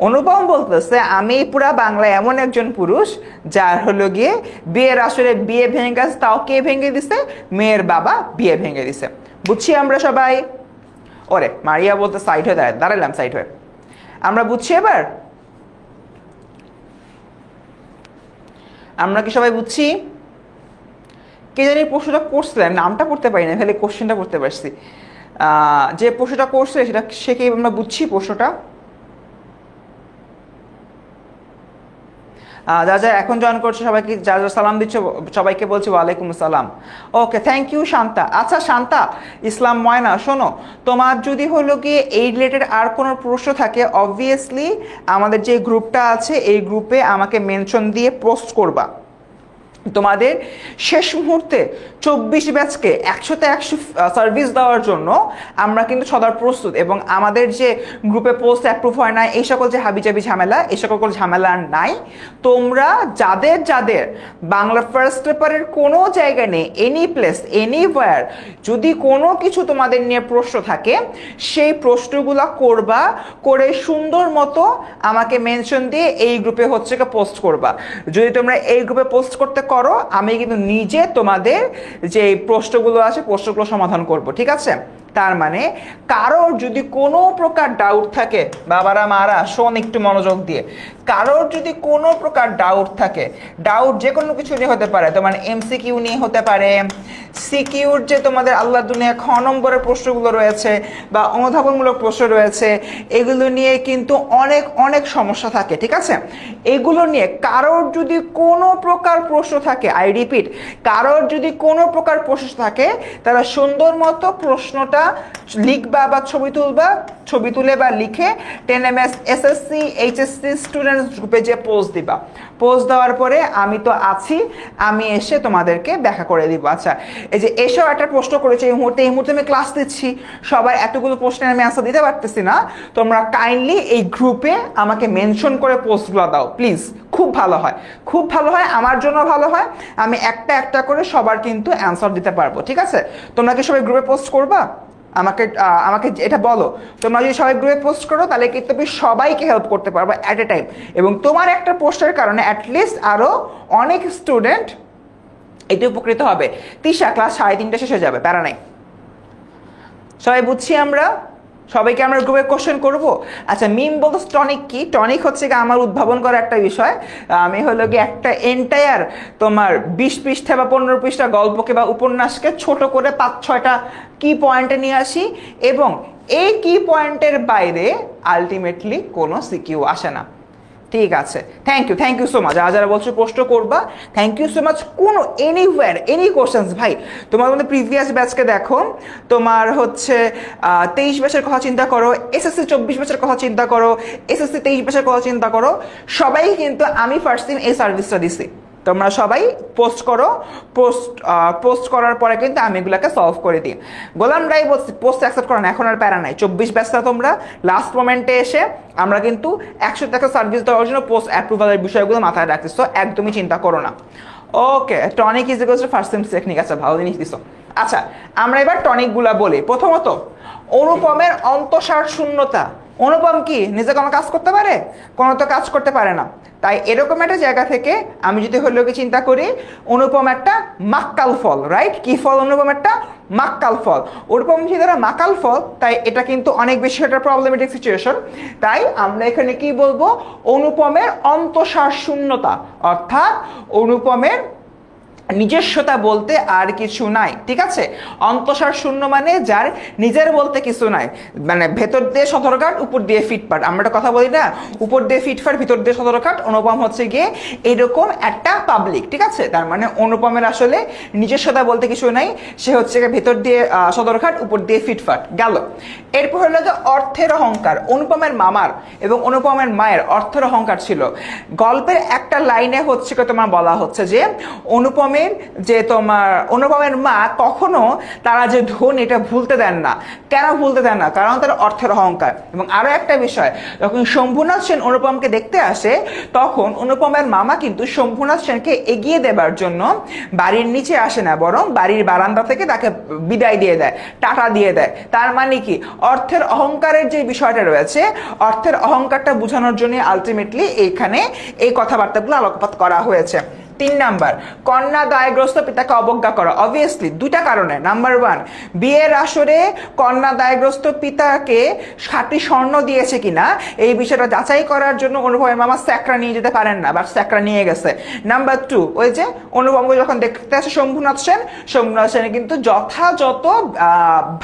অনুপম বলতেছে আমি পুরা বাংলায় এমন একজন পুরুষ যার হলো গিয়ে বিয়ের আসলে বিয়ে ভেঙে গেছে, তাও কে ভেঙে দিছে? মেয়ের বাবা বিয়ে ভেঙে দিছে। বুঝছি আমরা সবাই? ওরে মারিয়া বলতে সাইড হয়ে দাঁড়ালাম সাইড হয়ে। আমরা বুঝছি এবার? আমরা কি সবাই বুঝছি? কে জানি প্রশ্নটা করছিলেন, নামটা পড়তে পারি না, তাহলে কোশ্চেনটা পড়তে পারছি। যে প্রশ্নটা করছে সেটা সে কি আমরা বুঝছি প্রশ্নটা? যা যা এখন জয়েন করছে সবাইকে, যা যা সালাম দিচ্ছ সবাইকে বলছি ওয়ালাইকুম আসসালাম। ওকে, থ্যাংক ইউ শান্তা। আচ্ছা শান্তা ইসলাম ময়না, শোনো, তোমার যদি হলো গিয়ে এই রিলেটেড আর কোনো প্রশ্ন থাকে অবভিয়াসলি আমাদের যে গ্রুপটা আছে এই গ্রুপে আমাকে মেনশন দিয়ে পোস্ট করবা। তোমাদের শেষ মুহূর্তে 24 ব্যাচকে 100তে 100 সার্ভিস দেওয়ার জন্য আমরা কিন্তু সদা প্রস্তুত, এবং আমাদের যে গ্রুপে পোস্ট অ্যাপ্রুভ হয় না এই সকল যে হাবিজাবি ঝামেলা, এই সকল ঝামেলা নাই। তোমরা যাদের যাদের বাংলা ফার্স্ট পেপারের কোনো জায়গা নেই, এনি প্লেস এনিওয়্যার, যদি কোনো কিছু তোমাদের নিয়ে প্রশ্ন থাকে সেই প্রশ্নগুলো করবা, করে সুন্দর মতো আমাকে মেনশন দিয়ে এই গ্রুপে হচ্ছে পোস্ট করবা। যদি তোমরা এই গ্রুপে পোস্ট করতে করো আমি কিন্তু নিজে তোমাদের যে প্রশ্নগুলো আছে প্রশ্নগুলো সমাধান করব, ঠিক আছে? তার মানে কারোর যদি কোনো প্রকার ডাউট থাকে, বাবারা মারা শোন একটু মনোযোগ দিয়ে, কারোর যদি কোনো প্রকার ডাউট থাকে, ডাউট যে কোনো কিছু নিয়ে হতে পারে, তোমার এমসিকিউ নিয়ে হতে পারে, সিকিউর যে তোমাদের আল্লাহ দুনিয়া খ নম্বরের প্রশ্নগুলো রয়েছে বা অনুধাবনমূলক প্রশ্ন রয়েছে, এগুলো নিয়ে কিন্তু অনেক অনেক সমস্যা থাকে, ঠিক আছে? এগুলো নিয়ে কারোর যদি কোনো প্রকার প্রশ্ন থাকে, আই রিপিট, কারোর যদি কোনো প্রকার প্রশ্ন থাকে তারা সুন্দর মতো প্রশ্নটা লিখবা বা ছবি তুলবা, ছবি তুলে বা লিখে 10ms এসএসসি এইচএসসি স্টুডেন্টস গ্রুপে যে পোস্ট দিবা। পোস্ট দেওয়ার পরে আমি তো আছি, আমি এসে তোমাদেরকে ব্যাখ্যা করে দিব। আচ্ছা, এই যে এসেও একটা প্রশ্ন করেছে এই মুহূর্তে আমি ক্লাস দিচ্ছি, সবার এতগুলো প্রশ্নের আমি আনসার দিতে পারতেছি না, তোমরা কাইন্ডলি এই গ্রুপে আমাকে মেনশন করে পোস্টগুলো দাও প্লিজ, খুব ভালো হয়, খুব ভালো হয়, আমার জন্য ভালো হয়, আমি একটা একটা করে সবার কিন্তু অ্যান্সার দিতে পারবো, ঠিক আছে? তোমরা কি সবাই গ্রুপে পোস্ট করবা? আমাকে আমাকে এটা বলো, তোমরা যদি সবাই গ্রুপে পোস্ট করো তাহলে কিন্তু তুমি সবাইকে হেল্প করতে পারবে অ্যাট এ টাইম, এবং তোমার একটা পোস্টের কারণে অ্যাটলিস্ট আরও অনেক স্টুডেন্ট এতে উপকৃত হবে। তিশা ক্লাস 3:30 শেষ হয়ে যাবে, প্যারা নাই। সবাই বুঝছি আমরা? সবাইকে আমরা গ্রুপে কোশ্চেন করব। আচ্ছা, মিম বলতো টনিক কি? টনিক হচ্ছে কি আমার উদ্ভাবন করা একটা বিষয়। আমি হলো গিয়ে একটা এন্টায়ার তোমার 20 পৃষ্ঠা বা 15 পৃষ্ঠা গল্পকে বা উপন্যাসকে ছোট করে 5-6টা কি পয়েন্টে নিয়ে আসি, এবং এই কি পয়েন্টের বাইরে আলটিমেটলি কোনো সিকিউ আসে না, ঠিক আছে? Thank you so much. যারা বলছো প্রশ্ন করবা, থ্যাংক ইউ সো মাচ। কোনো এনিওয়্যার এনি কোশ্চেন্স ভাই, তোমার মধ্যে প্রিভিয়াস ব্যাচকে দেখো, তোমার হচ্ছে 23 ব্যাচের কথা চিন্তা করো, এসএসসি 24 ব্যাচের কথা চিন্তা করো, এসএসসি 23 ব্যাচের কথা চিন্তা করো, সবাই কিন্তু আমি ফার্স্ট দিন এই সার্ভিসটা দিছি। তোমরা সবাই পোস্ট করো, পোস্ট করার পরে কিন্তু আমি এগুলোকে সলভ করে দিই। গোলাম রাই বলছি পোস্ট অ্যাকসেপ্ট করো না, এখন আর প্যারা নাই। 24 ব্যাচটা তোমরা লাস্ট মোমেন্টে এসে আমরা কিন্তু 100 টাকা সার্ভিস দেওয়ার জন্য পোস্ট অ্যাপ্রুভালের বিষয়গুলো মাথায় রাখছি, সো একদমই চিন্তা করো না। Okay, tonic is equals to first same technique. আচ্ছা, ভালো জিনিস দিছো। আচ্ছা, আমরা এবার টনিকগুলা বলি। প্রথমত অনুপমের অন্তঃসার শূন্যতা। অনুপম কি নিজে কোনো কাজ করতে পারে? কোনো তো কাজ করতে পারে না। তাই এরকম একটা জায়গা থেকে আমি যদি হলো কি চিন্তা করি, অনুপম একটা মাক্কাল ফল, রাইট? কি ফল অনুপম? একটা মাক্কাল ফল। অনুপম যেহেতু মাকাল ফল, তাই এটা কিন্তু অনেক বেশি একটা প্রবলেমেটিক সিচুয়েশন। তাই আমরা এখানে কি বলবো? অনুপমের অন্তঃসার শূন্যতা, অর্থাৎ অনুপমের নিজস্বতা বলতে আর কিছু নাই, ঠিক আছে? অন্তঃসার শূন্য মানে যার নিজের বলতে কিছু নাই, মানে ভেতর দিয়ে সদরঘাট উপর দিয়ে ফিটফাট। আমরা একটা কথা বলি না, উপর দিয়ে ফিটফাট ভিতর দিয়ে সদরঘাট। অনুপম হচ্ছে গিয়ে এরকম একটা পাবলিক, ঠিক আছে? তার মানে অনুপমের আসলে নিজস্বতা বলতে কিছু নাই, সে হচ্ছে গিয়ে ভেতর দিয়ে সদরঘাট উপর দিয়ে ফিটফাট গেল। এরপর হলো যে অর্থের অহংকার। অনুপমের মামার এবং অনুপমের মায়ের অর্থের অহংকার ছিল। গল্পের একটা লাইনে হচ্ছে তোমার বলা হচ্ছে যে অনুপমের মা কখনো তারা যে ধন এটা ভুলতে দেন না। কেন ভুলতে দেন না? কারণ তার অর্থের অহংকার। এবং আরো একটা বিষয়, যখন শম্ভুনাথ সেন অনুপমকে দেখতে আসে তখন অনুপমের মামা কিন্তু শম্ভুনাথ সেনকে এগিয়ে দেবার জন্য বাড়ির নিচে আসে না, বরং বাড়ির বারান্দা থেকে তাকে বিদায় দিয়ে দেয়, টাটা দিয়ে দেয়। তার মানে কি? অর্থের অহংকারের যে বিষয়টা রয়েছে, অর্থের অহংকারটা বোঝানোর জন্য আলটিমেটলি এইখানে এই কথাবার্তাগুলো আলোকপাত করা হয়েছে। নাম্বার, কন্যা দায়গ্রস্ত পিতাকে অবজ্ঞা করা। অবভিয়াসলি দুইটা কারণে। নাম্বার 1, বিয়ের আসরে কন্যা দায়গ্রস্ত পিতাকে খাঁটি স্বর্ণ দিয়েছে কিনা এই বিষয়টা যাচাই করার জন্য অনুপমের মামা স্যাকরা নিয়ে যেতে পারেন না, বা স্যাকরা নিয়ে গেছে। নাম্বার 2, ওই যে অনুপমকে যখন দেখতে আসে শম্ভুনাথ সেনের কিন্তু যথাযথ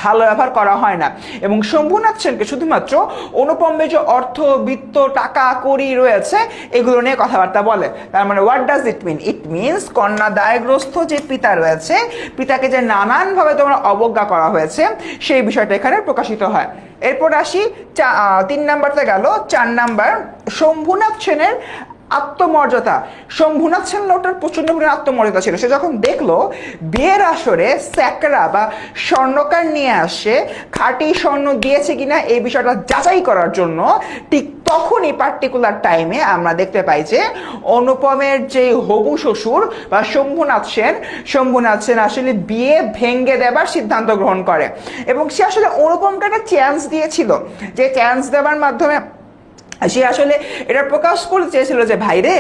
ভালো ব্যবহার করা হয় না, এবং শম্ভুনাথ সেনকে শুধুমাত্র অনুপমের যে অর্থ বিত্ত টাকা কড়ি রয়েছে এগুলো নিয়ে কথাবার্তা বলে। তার মানে what does it mean? It means কন্যা দায়গ্রস্ত যে পিতা রয়েছে, পিতাকে যে নানানভাবে তোমরা অবজ্ঞা করা হয়েছে সেই বিষয়টা এখানে প্রকাশিত হয়। এরপর আসি 3 নাম্বারতে গেল। 4 নাম্বার, শম্ভুনাথ সেনের আত্মমর্যাদা। শম্ভুনাথ সেন লোকটার প্রচন্ড পরিমাণে আত্মমর্যাদা ছিল। সে যখন দেখলো বিয়ের আসরে স্যাকরা বা স্বর্ণকার নিয়ে আসে খাঁটি স্বর্ণ দিয়েছে কিনা এই বিষয়টা যাচাই করার জন্য, ঠিক তখনই পার্টিকুলার টাইমে আমরা দেখতে পাই যে অনুপমের যে হবু শ্বশুর বা শম্ভুনাথ সেন আসলে বিয়ে ভেঙে দেবার সিদ্ধান্ত গ্রহণ করে, এবং সে আসলে অনুপমকে একটা চ্যান্স দিয়েছিল, যে চ্যান্স দেওয়ার মাধ্যমে সে আসলে এটা প্রকাশ করতে চেয়েছিল যে ভাই রে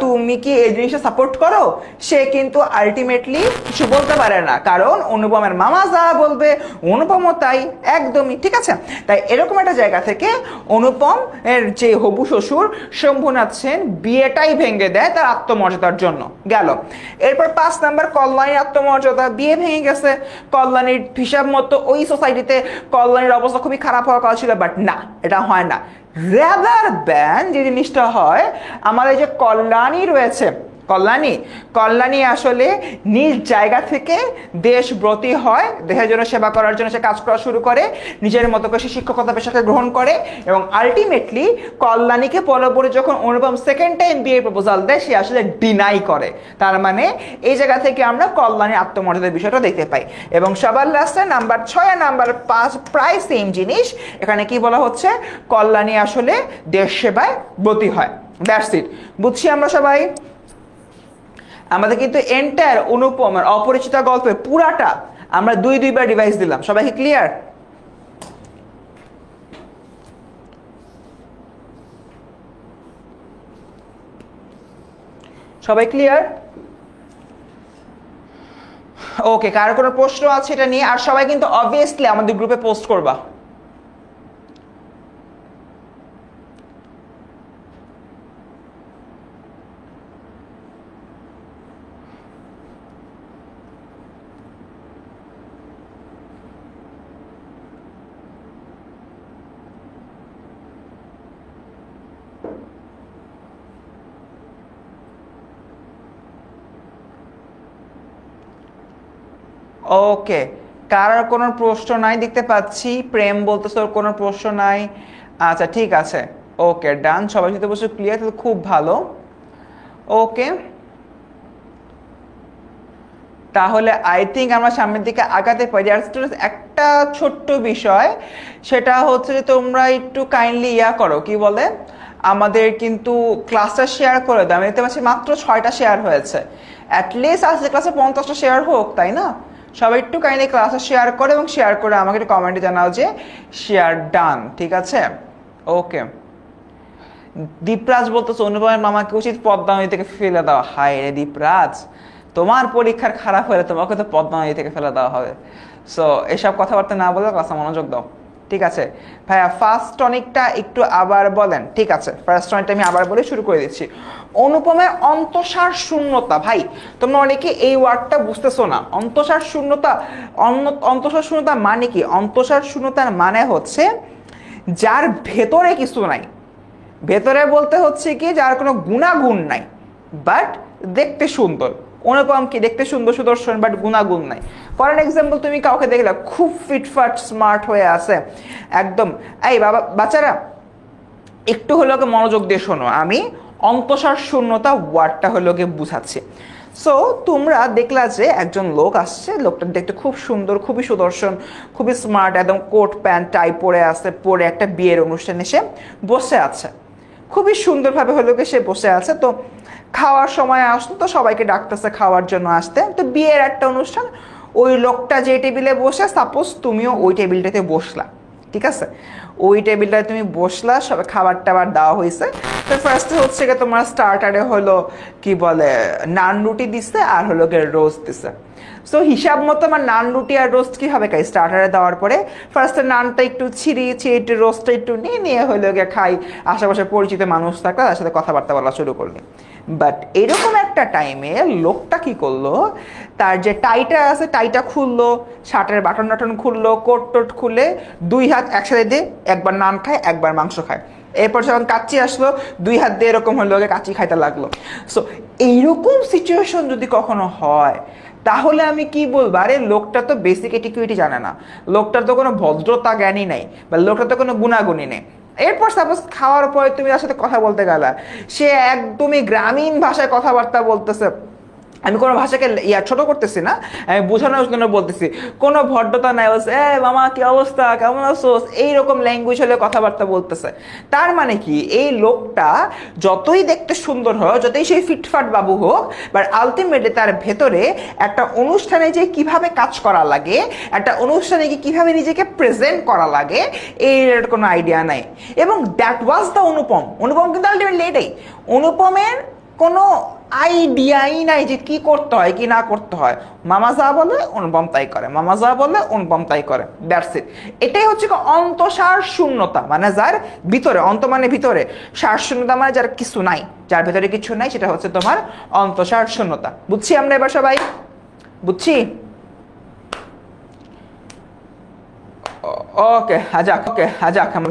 তুমি কি এই জিনিসটা সাপোর্ট করো। সে কিন্তু আলটিমেটলি কিছু বলতে পারে না, কারণ অনুপমের মামা যা বলবে অনুপমও তাই, একদমই ঠিক আছে। তাই এরকম একটা জায়গা থেকে অনুপম এর যে হবু শ্বশুর শম্ভুনাথ সেন বিয়েটাই ভেঙে দেয় তার আত্মমর্যাদার জন্য। গেল। এরপর 5 নাম্বার, কল্যাণীর আত্মমর্যাদা। বিয়ে ভেঙে গেছে, কল্যাণীর হিসাব মতো ওই সোসাইটিতে কল্যাণীর অবস্থা খুবই খারাপ হওয়ার কথা ছিল, বাট না, এটা হয় না। রাদার দ্যান যে জিনিসটা হয়, আমাদের যে কল্যাণী রয়েছে, কল্যাণী আসলে নিজ জায়গা থেকে দেশব্রতী হয়, দেশের জন্য সেবা করার জন্য সে কাজ করা শুরু করে, নিজের মতো করে সে শিক্ষকতা পেশাকে গ্রহণ করে, এবং আলটিমেটলি কল্যাণীকে পরবর্তী যখন অনুপম সেকেন্ড টাইম বিয়ের প্রপোজাল দেয় সে আসলে ডিনাই করে। তার মানে এই জায়গা থেকে আমরা কল্যাণীর আত্মমর্যাদার বিষয়টা দেখতে পাই। এবং সবার লাস্টে নাম্বার 6 আর নাম্বার 5 প্রায় সেম জিনিস। এখানে কি বলা হচ্ছে? কল্যাণী আসলে দেশ সেবায় ব্রতী হয়। That's it. বুঝছি আমরা সবাই? আমাদের কিন্তু এন্টায়ার অনুপমের অপরিচিতা গল্পে পুরাটা আমরা 2-2বার রিভাইজ দিলাম। সবাইকে ক্লিয়ার? সবাই ক্লিয়ার? ওকে, কারো কোনো প্রশ্ন আছে এটা নিয়ে? আর সবাই কিন্তু অবভিয়াসলি আমাদের গ্রুপে পোস্ট করবা। ওকে, কারোর কোনো প্রশ্ন নাই দেখতে পাচ্ছি। প্রেম বলতেছে ওর কোনো প্রশ্ন নাই। আচ্ছা ঠিক আছে, ওকে ডান। সবাই সাথে বসে ক্লিয়ার, তাহলে খুব ভালো। ওকে, তাহলে আই থিঙ্ক আমরা সামনের দিকে আগাতে পারি। আর একটা ছোট্ট বিষয়, সেটা হচ্ছে যে তোমরা একটু কাইন্ডলি করো, কি বলে, আমাদের কিন্তু ক্লাসটা শেয়ার করে দাও। আমি দেখতে পাচ্ছি মাত্র 6টা শেয়ার হয়েছে। অ্যাটলিস্ট আজকে ক্লাসে 50টা শেয়ার হোক, তাই না? সবাই একটু কাইন্ডলি ক্লাসে শেয়ার করে, এবং শেয়ার করে আমাকে একটু কমেন্টে জানাও যে শেয়ার ডান, ঠিক আছে? ওকে, দীপরাজ বলতেছে অনুপমের মামাকে উচিত পদ্মা নদী থেকে ফেলে দেওয়া। হায় রে দীপরাজ, তোমার পরীক্ষার খারাপ হলে তোমাকে তো পদ্মা নদী থেকে ফেলে দেওয়া হবে। সো এসব কথাবার্তা না বলে ক্লাসে মনোযোগ দাও, ঠিক আছে? ভাইয়া ফার্স্ট টনিকটা একটু আবার বলেন। ঠিক আছে, ফার্স্ট টনিকটা আমি আবার বলে শুরু করে দিচ্ছি। অনুপমের অন্তঃসার শূন্যতা। ভাই তোমরা অনেকে এই ওয়ার্ডটা বুঝতেছো না। অন্তঃসার শূন্যতা, অন্তঃসার শূন্যতা মানে কি? অন্তঃসার শূন্যতার মানে হচ্ছে যার ভেতরে কিছু নাই। ভেতরে বলতে হচ্ছে কি, যার কোনো গুণাগুণ নাই বাট দেখতে সুন্দর। অনুপম কি দেখতে সুন্দর সুদর্শন বাট গুণাগুণ নাই। ফর এন এক্সাম্পল, তুমি কাউকে দেখলে খুব ফিটফাট স্মার্ট হয়ে আছে একদম, এই বাবা বাচ্চারা একটু হলেও মনোযোগ দিয়ে শোনো, আমি অন্তঃসার শূন্যতা ওয়ার্ডটা হলেও বুঝাচ্ছি। সো তোমরা দেখলা যে একজন লোক আসছে, লোকটা দেখতে খুব সুন্দর, খুবই সুদর্শন, খুবই স্মার্ট, একদম কোট প্যান্ট টাই পরে আছে, পরে একটা বিয়ের অনুষ্ঠানে সে বসে আছে, খুবই সুন্দরভাবে হলো সে বসে আছে। তো খাওয়ার সময় আসতো, তো সবাইকে ডাকতেছে খাওয়ার জন্য আসতে। তো বিয়ের একটা অনুষ্ঠান, ওই লোকটা যে টেবিলে বসে, সাপোজ তুমিও ওই টেবিলটাতে বসলা, ঠিক আছে? ওই টেবিলটায় তুমি বসলা, সবাই খাবার টাবার দেওয়া হয়েছে। তো ফার্স্টে হচ্ছে গিয়ে তোমার স্টার্টারে হলো কি বলে নান রুটি দিচ্ছে আর হলো গিয়ে রোস্ট দিচ্ছে। সো হিসাব মতো আমার নান রুটি আর রোস্ট কি হবে খাই স্টার্টারে দেওয়ার পরে ফার্স্টে নানটা একটু ছিঁড়িয়ে একটু রোস্টটা একটু নিয়ে হলো গিয়ে খাই, আশেপাশে পরিচিত মানুষ থাকলে তার সাথে কথাবার্তা বলা শুরু করলি। বাট এরকম একটা টাইমে লোকটা কি করলো, তার যে টাইটা আছে টাইটা খুললো, শার্টের বাটন টাটন খুললো, কোট টোট খুলে 2 হাত একসাথে দিয়ে একবার নান খায় একবার মাংস খায়। এরপর যখন কাচ্চি আসলো 2 হাত দিয়ে এরকম হলো কাচ্চি খাইতে লাগলো। সো এইরকম সিচুয়েশন যদি কখনো হয় তাহলে আমি কি বলবো, আরে লোকটা তো বেসিক এটিকুইটি জানে না, লোকটার তো কোনো ভদ্রতা জ্ঞানই নেই, বা লোকটার তো কোনো গুণাগুণই নেই। এরপর সাপোজ খাওয়ার পরে তুমি তার সাথে কথা বলতে গেলা, সে একদমই গ্রামীণ ভাষায় কথাবার্তা বলতেছে। আমি কোনো ভাষাকে ছোট করতেছি না, আমি বোঝানোর জন্য বলতেছি, কোনো ভদ্রতা নাই, বলছে এ মামা কি অবস্থা, কেমন আছোস, এইরকম ল্যাঙ্গুয়েজ হলে কথাবার্তা বলতেছে। তার মানে কি এই লোকটা যতই দেখতে সুন্দর হোক, যতই সেই ফিটফাট বাবু হোক, বাট আলটিমেটলি তার ভেতরে একটা অনুষ্ঠানে যে কিভাবে কাজ করা লাগে, একটা অনুষ্ঠানে গিয়ে কিভাবে নিজেকে প্রেজেন্ট করা লাগে এর কোনো আইডিয়া নাই। এবং দ্যাট ওয়াজ দ্য অনুপম কিন্তু আলটিমেটলি এটাই, অনুপমের কোনো আইডিয়াই নাই যে কি করতে হয় কি না করতে হয়। মামা যা বলে অনুপম তাই করে, মামা যা বলে অনুপম তাই করে, দ্যাটস ইট। এটাই হচ্ছে অন্তঃসার শূন্যতা, মানে যার ভিতরে, অন্ত মানে ভিতরে, সার শূন্যতা মানে যার কিছু নাই, যার ভিতরে কিছু নাই, সেটা হচ্ছে তোমার অন্তঃসার শূন্যতা। বুঝছি আমরা এবার সবাই? বুঝছি? ওকে যাক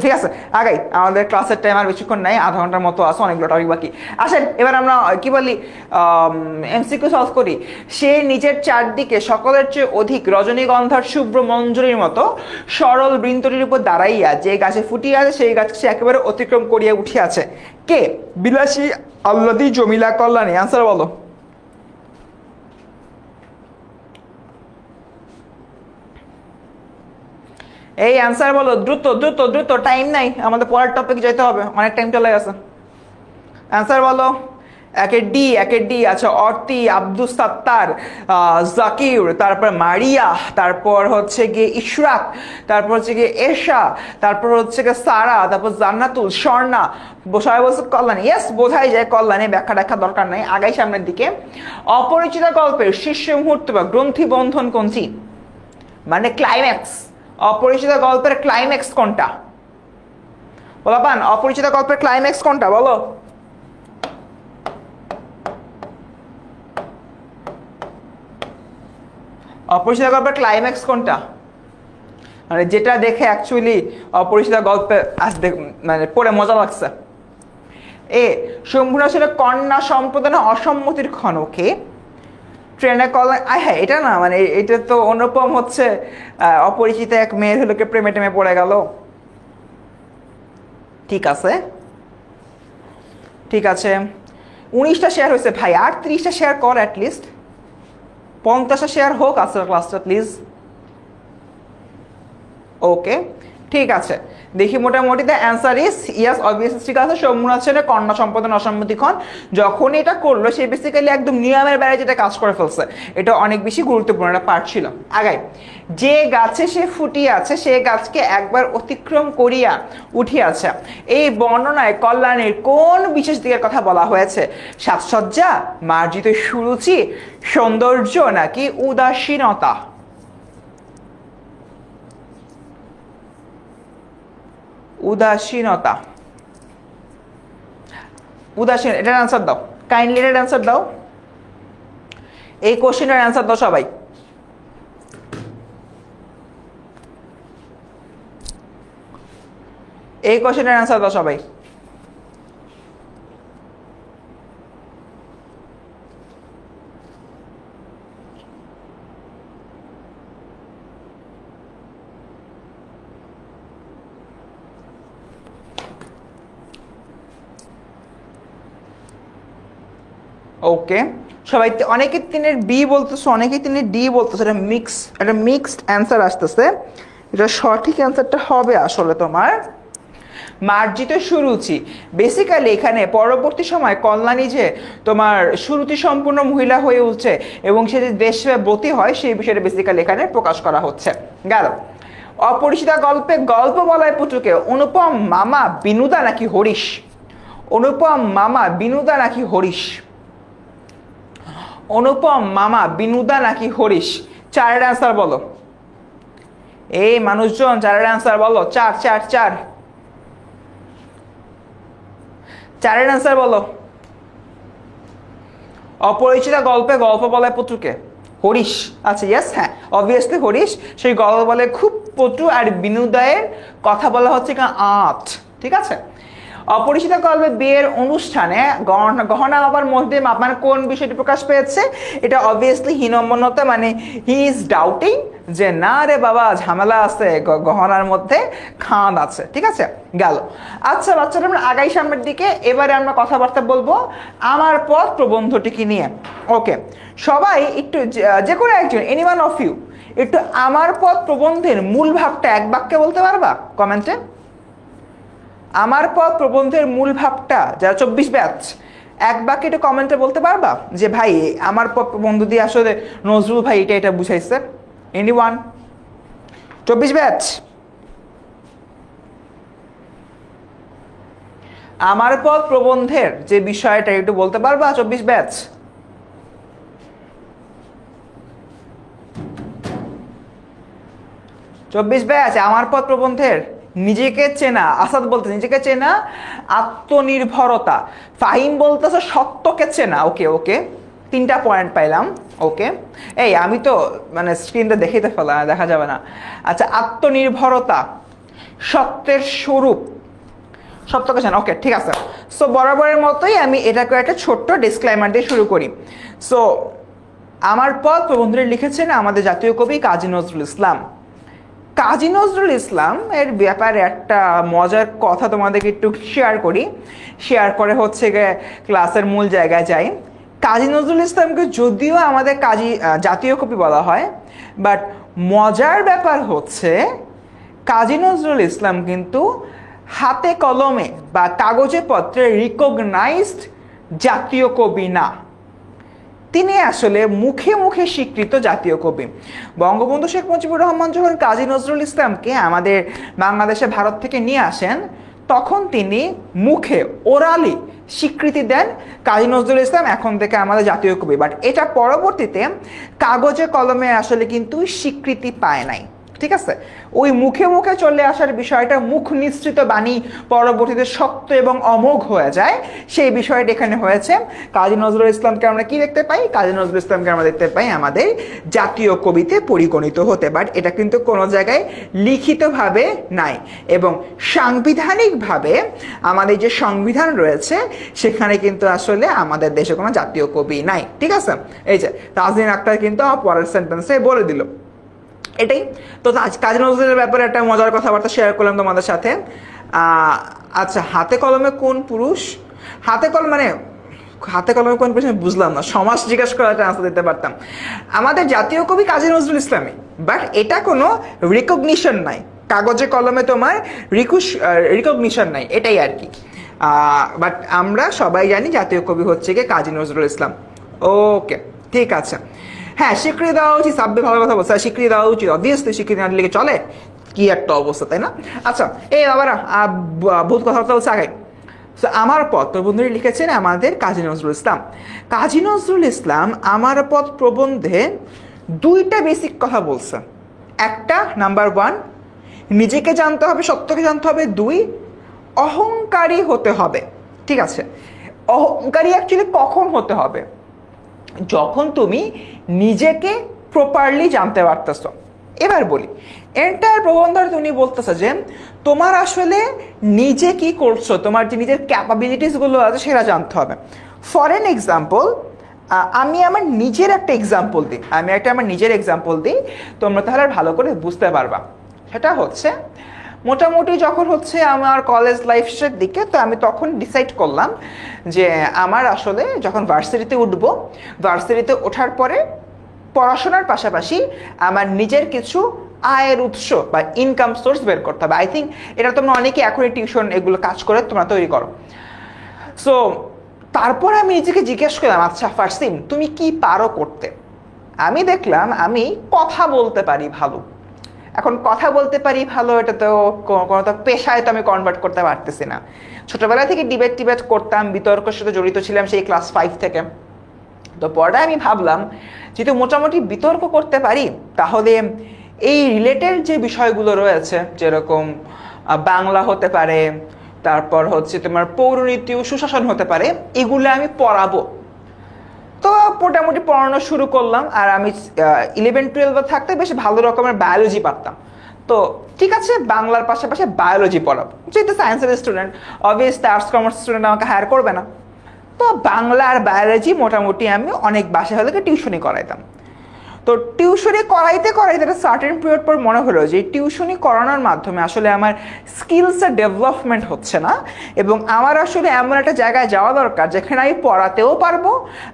ঠিক আছে, আগাই, আমাদের ক্লাসের টাইম আর বেশিক্ষণ নাই, আধা ঘন্টার মতো আছে, অনেকগুলো টপিক বাকি। আসেন এবার আমরা কি বলি এমসিকিউ সলভ করি। সে নিজের চারদিকে সকলের চেয়ে অধিক রজনীগন্ধার শুভ্র মঞ্জুরির মতো সরল বৃন্তটির উপর দাঁড়াইয়া যে গাছে ফুটিয়ে আছে সেই গাছ সে একেবারে অতিক্রম করিয়া উঠিয়াছে। কে? বিলাসী, আল্লাদি, জমিলা, কল্যাণী। আনসার বলো। এই অ্যান্সার বলো, দ্রুত দ্রুত দ্রুত, টাইম নাই, আমাদের পরের টপিক যেতে হবে, অনেক টাইম চলে গেছে। অ্যান্সার বলো। একে ডি আচ্ছা, অর্তি, আব্দুস সাত্তার, জাকির, তারপর মারিয়া, তারপর হচ্ছে গিয়ে ইশরাক, তারপর হচ্ছে গিয়ে এশা, তারপর হচ্ছে গিয়ে সারা, তারপর জান্নাতুল, স্বর্ণা, সবাই বলছে কল্যাণী। ইয়েস, বোঝাই যায় কল্যাণী, ব্যাখ্যা দেখা দরকার নাই, আগাই সামনের দিকে। অপরিচিত গল্পের শীর্ষ মুহূর্ত বা গ্রন্থি বন্ধন কোনটি? মানে ক্লাইম্যাক্স। অপরিচিত গল্পের ক্লাইম্যাক্স কোনটা? বলো পান, অপরিচিত গল্পের ক্লাইম্যাক্স কোনটা বলো? অপরিচিত গল্পের ক্লাইম্যাক্স কোনটা? মানে যেটা দেখে অ্যাকচুয়ালি অপরিচিত গল্পে মানে পড়ে মজা লাগছে। এ, শম্ভুরা ছিল কন্যা সম্প্রদানে অসম্মতির ক্ষণকে ট্রেনে কল্যাণ। হ্যাঁ, এটা না, মানে এটা তো অনুপম হচ্ছে অপরিচিত এক মেয়ের হলোকে প্রেমে টেমে পড়ে গেল। ঠিক আছে ঠিক আছে, 19টা শেয়ার হয়েছে ভাই, আর 30টা শেয়ার কর, অ্যাটলিস্ট 50টা শেয়ার হোক আজকের ক্লাসটা প্লিজ। ওকে ঠিক আছে, দেখি মোটামুটি the answer is yes, obviously ঠিক আছে। শম্ভুনাথ সেনের কন্যা সম্পাদন অসম্মতিক্ষণ যখন এটা করলো, সে বেসিক্যালি একদম নিয়মের বাইরে যেটা কাজ করে ফেলছে, এটা অনেক বেশি গুরুত্বপূর্ণ একটা পার্ট ছিল। আগাই, যে গাছে সে ফুটিয়ে আছে সে গাছকে একবার অতিক্রম করিয়া উঠিয়াছে, এই বর্ণনায় কল্যাণীর কোন বিশেষ দিকের কথা বলা হয়েছে? সাজসজ্জা, মার্জিত সুরুচি, সৌন্দর্য, নাকি উদাসীনতা? উদাসীনতা। উদাসীন, এটার অ্যান্সার দাও, কাইন্ডলি এটার অ্যান্সার দাও, এই কোশ্চেনের অ্যান্সার দাও সবাই। এই কোশ্চেনের অ্যান্সার দাও সবাই। ওকে সবাই, অনেকে 3-এর বি বলতেছো, অনেকে 3-এর ডি বলতেছো, এটা মিক্সড অ্যান্সার আসতেছে। এটা সঠিক অ্যান্সারটা হবে আসলে তোমার মার্জিত সুরুচি। বেসিক্যালি এখানে পরবর্তী সময় কল্যাণী যে তোমার সুরুচি সম্পূর্ণ মহিলা হয়ে উঠছে এবং সে যে দেশব্রতী হয় সেই বিষয়টা বেসিক্যালি এখানে প্রকাশ করা হচ্ছে। গেল অপরিচিতা গল্পে গল্প বলায় পুচুকে অনুপম মামা বিনুদা নাকি হরিশ? অনুপম মামা বিনুদা নাকি হরিশ? অনুপম মামা বিনুদা নাকি হরিশ? চারের অ্যান্সার বলো। এই মানুষজন চারের অ্যান্সার বলো। চার চার চার, চারের অ্যান্সার বলো। অপরিচিতা গল্পে গল্প বলায় পুত্রকে হরিশ। আচ্ছা ইয়েস, হ্যাঁ অবভিয়াসলি হরিশ। সেই গল্প বলে খুব পটু, আর বিনুদয়ের কথা বলা হচ্ছে আট। ঠিক আছে। অপরিচিতা গল্পে বিয়ের অনুষ্ঠানে গহনা আবার মধ্যে মানে কোন বিষয়টি প্রকাশ পেয়েছে? এটা অবভিয়াসলি হীনম্মন্যতা, মানে হি ইজ ডাউটিং যে না রে বাবা ঝামেলা আছে, গহনার মধ্যে খাঁদ আছে। ঠিক আছে, গেল। আচ্ছা বাচ্চারা আমরা আগাই সামনের দিকে। এবারে আমরা কথাবার্তা বলবো আমার পথ প্রবন্ধটিকে নিয়ে। ওকে, সবাই একটু যে কোনো একজন, এনিওয়ান অফ ইউ, একটু আমার পথ প্রবন্ধের মূল ভাবটা এক বাক্যে বলতে পারবা কমেন্টে? আমার পথ প্রবন্ধের মূল ভাবটা যারা 24 ব্যাচ এক বাক্যে একটু কমেন্টে বলতে পারবা যে ভাই আমার পথ প্রবন্ধ দিয়ে আসলে নজরুল ভাই এটা এটা বুঝাইছে? এনিওয়ান? 24 ব্যাচ আমার পথ প্রবন্ধের যে বিষয়টা একটু বলতে পারবা? 24 ব্যাচ? আমার পথ প্রবন্ধের নিজেকে চেনা। আসাদ বলতে নিজেকে চেনা, আত্মনির্ভরতা। ফাহিম বলতেছে সত্যকে চেনা। ওকে ওকে, 3টা পয়েন্ট পাইলাম। ওকে, এই আমি তো মানে স্ক্রিনটা দেখাইতে ফেলা, দেখা যাবে না। আচ্ছা, আত্মনির্ভরতা, সত্যের স্বরূপ, সত্যকে চেনা। ওকে ঠিক আছে। সো বরাবরের মতোই আমি এটাকে একটা ছোট্ট ডিসক্লেমার দিয়ে শুরু করি। সো আমার পথ প্রবন্ধটি লিখেছেন আমাদের জাতীয় কবি কাজী নজরুল ইসলাম। কাজী নজরুল ইসলাম এর ব্যাপারে একটা মজার কথা তোমাদেরকে একটু শেয়ার করি। শেয়ার করে হচ্ছে গিয়ে ক্লাসের মূল জায়গায় যাই। কাজী নজরুল ইসলামকে যদিও আমাদের জাতীয় কবি বলা হয়, বাট মজার ব্যাপার হচ্ছে কাজী নজরুল ইসলাম কিন্তু হাতে কলমে বা কাগজে পত্রে রিকগনাইজড জাতীয় কবি না। তিনি আসলে মুখে মুখে স্বীকৃত জাতীয় কবি। বঙ্গবন্ধু শেখ মুজিবুর রহমান যখন কাজী নজরুল ইসলামকে আমাদের বাংলাদেশে ভারত থেকে নিয়ে আসেন, তখন তিনি মুখে ওরালি স্বীকৃতি দেন কাজী নজরুল ইসলাম এখন থেকে আমাদের জাতীয় কবি। বাট এটা পরবর্তীতে কাগজে কলমে আসলে কিন্তু স্বীকৃতি পায় নাই। ঠিক আছে, ওই মুখে মুখে চলে আসার বিষয়টা মুখ নিঃসৃত বাণী পরবর্তীতে সত্য এবং অমোঘ হয়ে যায়, সেই বিষয়টা এখানে হয়েছে। কাজী নজরুল ইসলামকে আমরা কি দেখতে পাই? কাজী নজরুল ইসলামকে আমরা দেখতে পাই আমাদের জাতীয় কবিতে পরিগণিত হতে, বাট এটা কিন্তু কোনো জায়গায় লিখিতভাবে নাই। এবং সাংবিধানিকভাবে আমাদের যে সংবিধান রয়েছে সেখানে কিন্তু আসলে আমাদের দেশে কোনো জাতীয় কবি নাই। ঠিক আছে, এই যে তাজনীন আক্তার কিন্তু পরের সেন্টেন্সে বলে দিল এটাই। তো কাজী নজরুলের ব্যাপারে একটা মজার কথাবার্তা শেয়ার করলাম তোমাদের সাথে। আচ্ছা, হাতে কলমে কোন পুরুষ? হাতে কলম মানে হাতে কলমে কোন পুরুষ আমি বুঝলাম না। সমাজ জিজ্ঞাসা করে একটা আনসার দিতে পারতাম। আমাদের জাতীয় কবি কাজী নজরুল ইসলামই, বাট এটা কোনো রিকগনিশন নাই, কাগজে কলমে তোমার রিকগনিশন নাই, এটাই আর কি। বাট আমরা সবাই জানি জাতীয় কবি হচ্ছে গিয়ে কাজী নজরুল ইসলাম। ওকে ঠিক আছে, হ্যাঁ স্বীকৃতি দেওয়া উচিত। সাব্বির ভালো কথা বলছে, স্বীকৃতি দেওয়া উচিত। অবভিয়াসলি স্বীকৃতি না দিলে চলে? কি একটা অবস্থা, তাই না? আচ্ছা, এই বাবারা ভূত কথাবার্তা বলছে আগে। আমার পথ প্রবন্ধে লিখেছেন আমাদের কাজী নজরুল ইসলাম। কাজী নজরুল ইসলাম আমার পথ প্রবন্ধে 2টা বেসিক কথা বলছে। একটা, নাম্বার 1 নিজেকে জানতে হবে, সত্যকে জানতে হবে। 2 অহংকারী হতে হবে। ঠিক আছে, অহংকারী অ্যাকচুয়ালি কখন হতে হবে? যখন তুমি নিজেকে প্রপারলি জানতে পারতেছ। এবার বলি, এন্টায়ার প্রবন্ধটা তুমি বলতেছ যে তোমার আসলে নিজে কি করছো, তোমার যে নিজের ক্যাপাবিলিটিসগুলো আছে সেটা জানতে হবে। ফর এন এক্সাম্পল, আমি আমার নিজের একটা এক্সাম্পল দিই, তোমরা তাহলে ভালো করে বুঝতে পারবা। সেটা হচ্ছে মোটামুটি যখন হচ্ছে আমার কলেজ লাইফের দিকে, তো আমি তখন ডিসাইড করলাম যে আমার আসলে যখন ভার্সিটিতে ওঠার পরে পড়াশোনার পাশাপাশি আমার নিজের কিছু আয়ের উৎস বা ইনকাম সোর্স বের করতে হবে। আই থিঙ্ক এটা তোমরা অনেকে এখনই টিউশন এগুলো কাজ করে তোমরা তৈরি করো। সো তারপরে আমি নিজেকে জিজ্ঞেস করলাম, আচ্ছা ফারসিম তুমি কি পারো করতে? আমি দেখলাম আমি কথা বলতে পারি ভালো। এখন কথা বলতে পারি ভালো, এটা তো কোনো তো পেশায় তো আমি কনভার্ট করতে পারতেছি না। ছোটবেলা থেকে ডিবেট করতাম, বিতর্কের সাথে জড়িত ছিলাম সেই ক্লাস 5 থেকে। তো পরে আমি ভাবলাম যেহেতু মোটামুটি বিতর্ক করতে পারি, তাহলে এই রিলেটেড যে বিষয়গুলো রয়েছে, যেরকম বাংলা হতে পারে, তারপর হচ্ছে তোমার পৌরনীতি ও সুশাসন হতে পারে, এগুলো আমি পড়াবো। তো মোটামুটি পড়ানো শুরু করলাম। আর আমি 11-12 থাকতে বেশ ভালো রকমের বায়োলজি পারতাম। তো ঠিক আছে, বাংলার পাশাপাশি বায়োলজি পড়াবো, যেহেতু সায়েন্সের student, obviously arts commerce student আমাকে হায়ার করবে না। তো বাংলা আর বায়োলজি মোটামুটি আমি অনেক বাসায় হলে টিউশনি করাইতাম। তো টিউশনি করাইতে একটা সার্টেন পিরিয়ড পর মনে হলো যে টিউশনি করানোর মাধ্যমে আসলে আমার স্কিলসের ডেভেলপমেন্ট হচ্ছে না, এবং আমার আসলে এমন একটা জায়গায় যাওয়া দরকার যেখানে আমি পড়াতেও পারবো,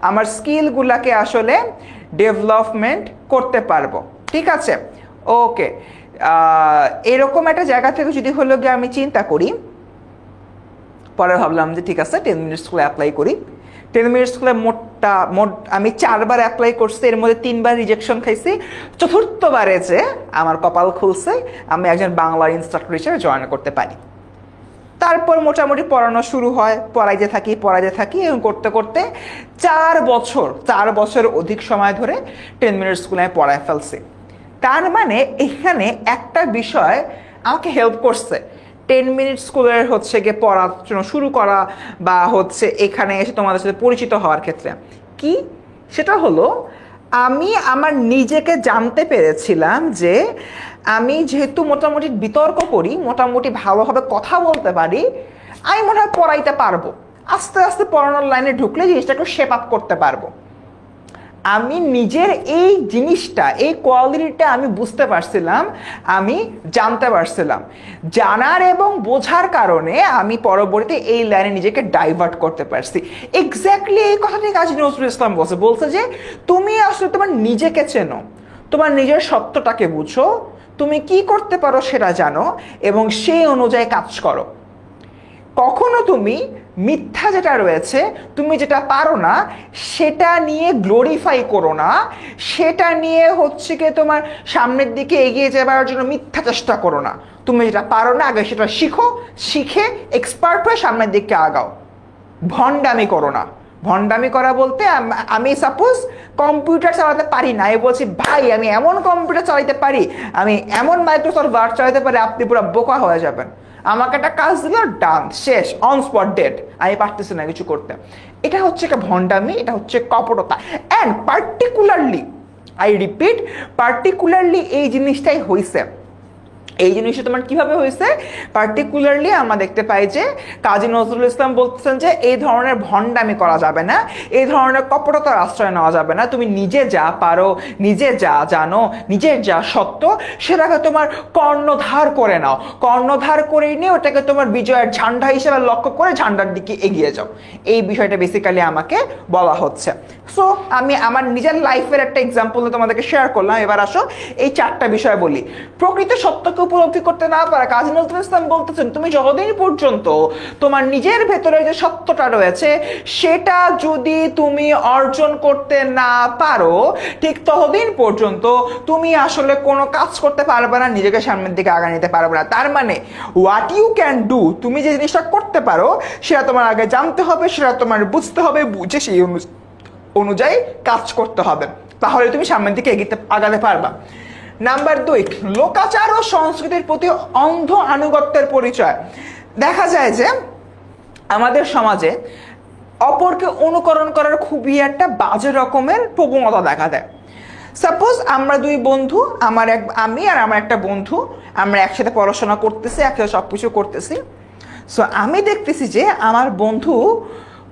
আমার স্কিলগুলোকে আসলে ডেভেলপমেন্ট করতে পারবো। ঠিক আছে, ওকে। এরকম একটা জায়গা থেকে যদি হলো গিয়ে আমি চিন্তা করি, পরে ভাবলাম যে ঠিক আছে 10 মিনিট স্কুলে অ্যাপ্লাই করি। 10 মিনিট স্কুলে মোট আমি 4 বার অ্যাপ্লাই করছি, এর মধ্যে 3 বার রিজেকশন খাইছি। চতুর্থবারে যে আমার কপাল খুলছে, আমি একজন বাংলার ইনস্ট্রাক্টর হিসেবে জয়েন করতে পারি। তারপর মোটামুটি পড়ানো শুরু হয়, পড়াইতে থাকি এবং করতে করতে 4 বছর অধিক সময় ধরে 10 মিনিট স্কুলে আমি পড়ায় ফেলছি। তার মানে এখানে একটা বিষয় আমাকে হেল্প করছে 10 মিনিট স্কুলের হচ্ছে গিয়ে পড়াশোনা শুরু করা, বা হচ্ছে এখানে এসে তোমাদের সাথে পরিচিত হওয়ার ক্ষেত্রে। কি সেটা হলো, আমি আমার নিজেকে জানতে পেরেছিলাম যে আমি যেহেতু মোটামুটি বিতর্ক করি, মোটামুটি ভালোভাবে কথা বলতে পারি, আমি মনে হয় পড়াইতে পারবো। আস্তে আস্তে পড়ানোর লাইনে ঢুকলে জিনিসটা একটু শেপ আপ করতে পারবো। আমি নিজের এই জিনিসটা, এই কোয়ালিটিটা আমি বুঝতে পারছিলাম, আমি জানতে পারছিলাম। জানার এবং বোঝার কারণে আমি পরবর্তীতে এই লাইনে নিজেকে ডাইভার্ট করতে পারছি। এক্স্যাক্টলি এই কথাটি কাজী নজরুল ইসলাম বলছে যে তুমি আসলে তোমার নিজেকে চেনো, তোমার নিজের সত্যটাকে বুঝো, তুমি কি করতে পারো সেটা জানো, এবং সেই অনুযায়ী কাজ করো। কখনো তুমি মিথ্যা যেটা রয়েছে, তুমি যেটা পারো না সেটা নিয়ে গ্লোরিফাই করো না, সেটা নিয়ে হচ্ছে কি তোমার সামনের দিকে এগিয়ে যাবার জন্য মিথ্যা চেষ্টা করো না। তুমি যেটা পারো না আগে সেটা শিখে এক্সপার্ট হয়ে সামনের দিকে আগাও। ভণ্ডামি করো না। ভণ্ডামি করা বলতে আমি সাপোজ কম্পিউটার চালাতে পারি না, আমি বলছি ভাই আমি এমন কম্পিউটার চালাতে পারি, আমি এমন মাইক্রোসফট ওয়ার্ড চালাতে পারি, আপনি পুরো বোকা হয়ে যাবেন। আমাকে একটা কাজ দিল, ডান, শেষ, অন স্পট ডেট, আমি পারতেছি না কিছু করতে। এটা হচ্ছে একটা ভণ্ডামি, এটা হচ্ছে কপটতা। And particularly, I repeat, particularly এই জিনিসটাই হয়েছে। এই জিনিসটা তোমার কিভাবে হয়েছে? পার্টিকুলারলি আমরা দেখতে পাই যে কাজী নজরুল ইসলাম বলতেছেন যে এই ধরনের ভণ্ডামি করা যাবে না, এই ধরনের কপটতার আশ্রয় নেওয়া যাবে না। তুমি নিজে যা পারো, নিজে যা জানো, নিজের যা সত্য, সেটাকে তোমার কর্ণধার করে নাও। কর্ণধার করে নিয়ে ওটাকে তোমার বিজয়ের ঝান্ডা হিসেবে লক্ষ্য করে ঝান্ডার দিকে এগিয়ে যাও। এই বিষয়টা বেসিক্যালি আমাকে বলা হচ্ছে। সো আমি আমার নিজের লাইফের একটা এক্সাম্পল তোমাদেরকে শেয়ার করলাম। এবার আসো এই 4টা বিষয় বলি। প্রকৃত সত্যকে উপলব্ধি করতে না পারা, কাজী নজরুল ইসলাম বলতেছেন তুমি যতদিন পর্যন্ত তোমার নিজের ভেতরে যে সত্যটা রয়েছে সেটা যদি তুমি অর্জন করতে না পারো, ঠিক ততদিন পর্যন্ত তুমি আসলে কোনো কাজ করতে পারবে না, নিজেকে সামনের দিকে আগায় নিতে পারবে না। তার মানে হোয়াট ইউ ক্যান ডু, তুমি যে জিনিসটা করতে পারো সেটা তোমার আগে জানতে হবে, সেটা তোমার বুঝতে হবে, বুঝে সেই অনুযায়ী কাজ করতে হবে, তাহলে তুমি সামনের দিকে আগাতে পারবা। নাম্বার 2, লোকাচার ও সংস্কৃতির প্রতি অন্ধ আনুগত্যের পরিচয়। দেখা যায় যে আমাদের সমাজে অপরকে অনুকরণ করার খুবই একটা বাজে রকমের প্রবণতা দেখা দেয়। সাপোজ আমরা 2 বন্ধু, আমি আর আমার একটা বন্ধু, আমরা একসাথে পড়াশোনা করতেছি, একসাথে সবকিছু করতেছি। সো আমি দেখতেছি যে আমার বন্ধু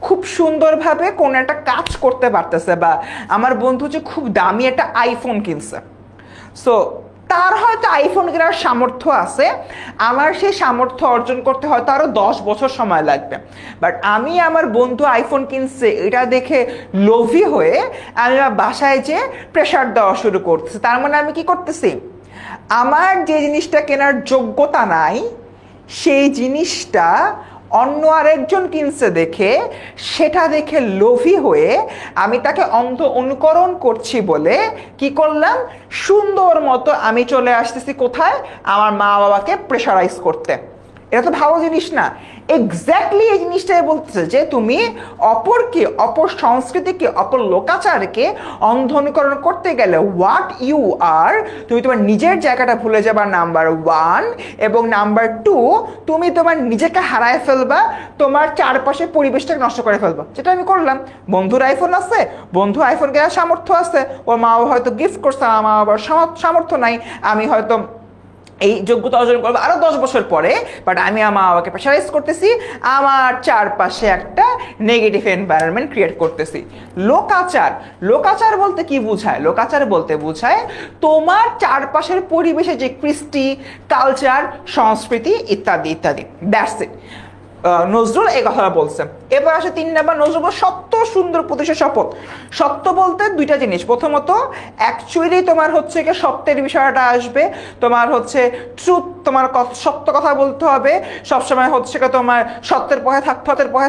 খুব সুন্দরভাবে কোনো একটা কাজ করতে পারতেছে, বা আমার বন্ধু যে খুব দামি একটা আইফোন কিনছে। সো তার হয়তো আইফোন কেনার সামর্থ্য আছে, আমার সেই সামর্থ্য অর্জন করতে হয়তো আরো 10 বছর সময় লাগবে। বাট আমি আমার বন্ধু আইফোন কিনছে এটা দেখে লোভী হয়ে আমি বাসায় যে প্রেশার দেওয়া শুরু করতেছি। তার মানে আমি কি করতেছি, আমার যে জিনিসটা কেনার যোগ্যতা নাই সেই জিনিসটা অন্য আরেকজন কিনছে দেখে সেটা দেখে লোভী হয়ে আমি তাকে অন্ধ অনুকরণ করছি বলে কি করলাম, সুন্দর মতো আমি চলে আসতেছি কোথায়, আমার মা বাবাকে প্রেশারাইজ করতে। এটা তো ভালো জিনিস না। এক্স্যাক্টলি এই জিনিসটাই বলতেছে যে তুমি অপরকে, অপর সংস্কৃতিকে, অপর লোকাচারকে অন্ধ অনুকরণ করতে গেলে হোয়াট ইউ আর, তুমি তোমার নিজের জায়গাটা ভুলে যাবা নাম্বার 1, এবং নাম্বার 2 তুমি তোমার নিজেকে হারায় ফেলবা, তোমার চারপাশে পরিবেশটাকে নষ্ট করে ফেলবা, যেটা আমি করলাম। বন্ধুর আইফোন আছে, বন্ধু আইফোন কেনার সামর্থ্য আছে, ওর মা বাবা হয়তো গিফট করছে, আমার মা বাবার সামর্থ্য নাই, আমি হয়তো এই যোগ্যতা অর্জন করবো আরো 10 বছর পরে, বাট আমি আমার বাবাকে প্রেশারাইজ করতেছি, আমার চারপাশে একটা নেগেটিভ এনভায়রনমেন্ট ক্রিয়েট করতেছি। লোকাচার, লোকাচার বলতে কি বোঝায়? লোকাচার বলতে বোঝায় তোমার চারপাশের পরিবেশে যে কৃষ্টি, কালচার, সংস্কৃতি ইত্যাদি ইত্যাদি। That's it. নজরুল এই কথাটা বলছে। এবার আসে 3 নাম্বার, নজরুল সত্য সুন্দর প্রতিষ্ঠা শপথ। সত্য বলতে দুইটা জিনিস, প্রথমত অ্যাকচুয়ালি তোমার হচ্ছে কি সত্যের বিষয়টা আসবে, তোমার হচ্ছে ট্রুথ, তোমার সত্য কথা বলতে হবে, সবসময় হচ্ছে কি তোমার সত্যের পথে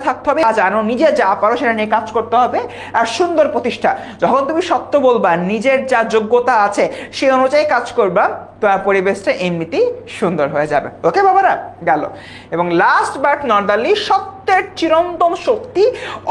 থাকতে হবে, জানো নিজে যা পারো সেটা নিয়ে কাজ করতে হবে। আর সুন্দর প্রতিষ্ঠা, যখন তুমি সত্য বলবা, নিজের যা যোগ্যতা আছে সেই অনুযায়ী কাজ করবা, তোমার পরিবেশটা এমনিতেই সুন্দর হয়ে যাবে। ওকে বাবারা, গেল। এবং last but not the least, সত্যের চিরন্তন শক্তি।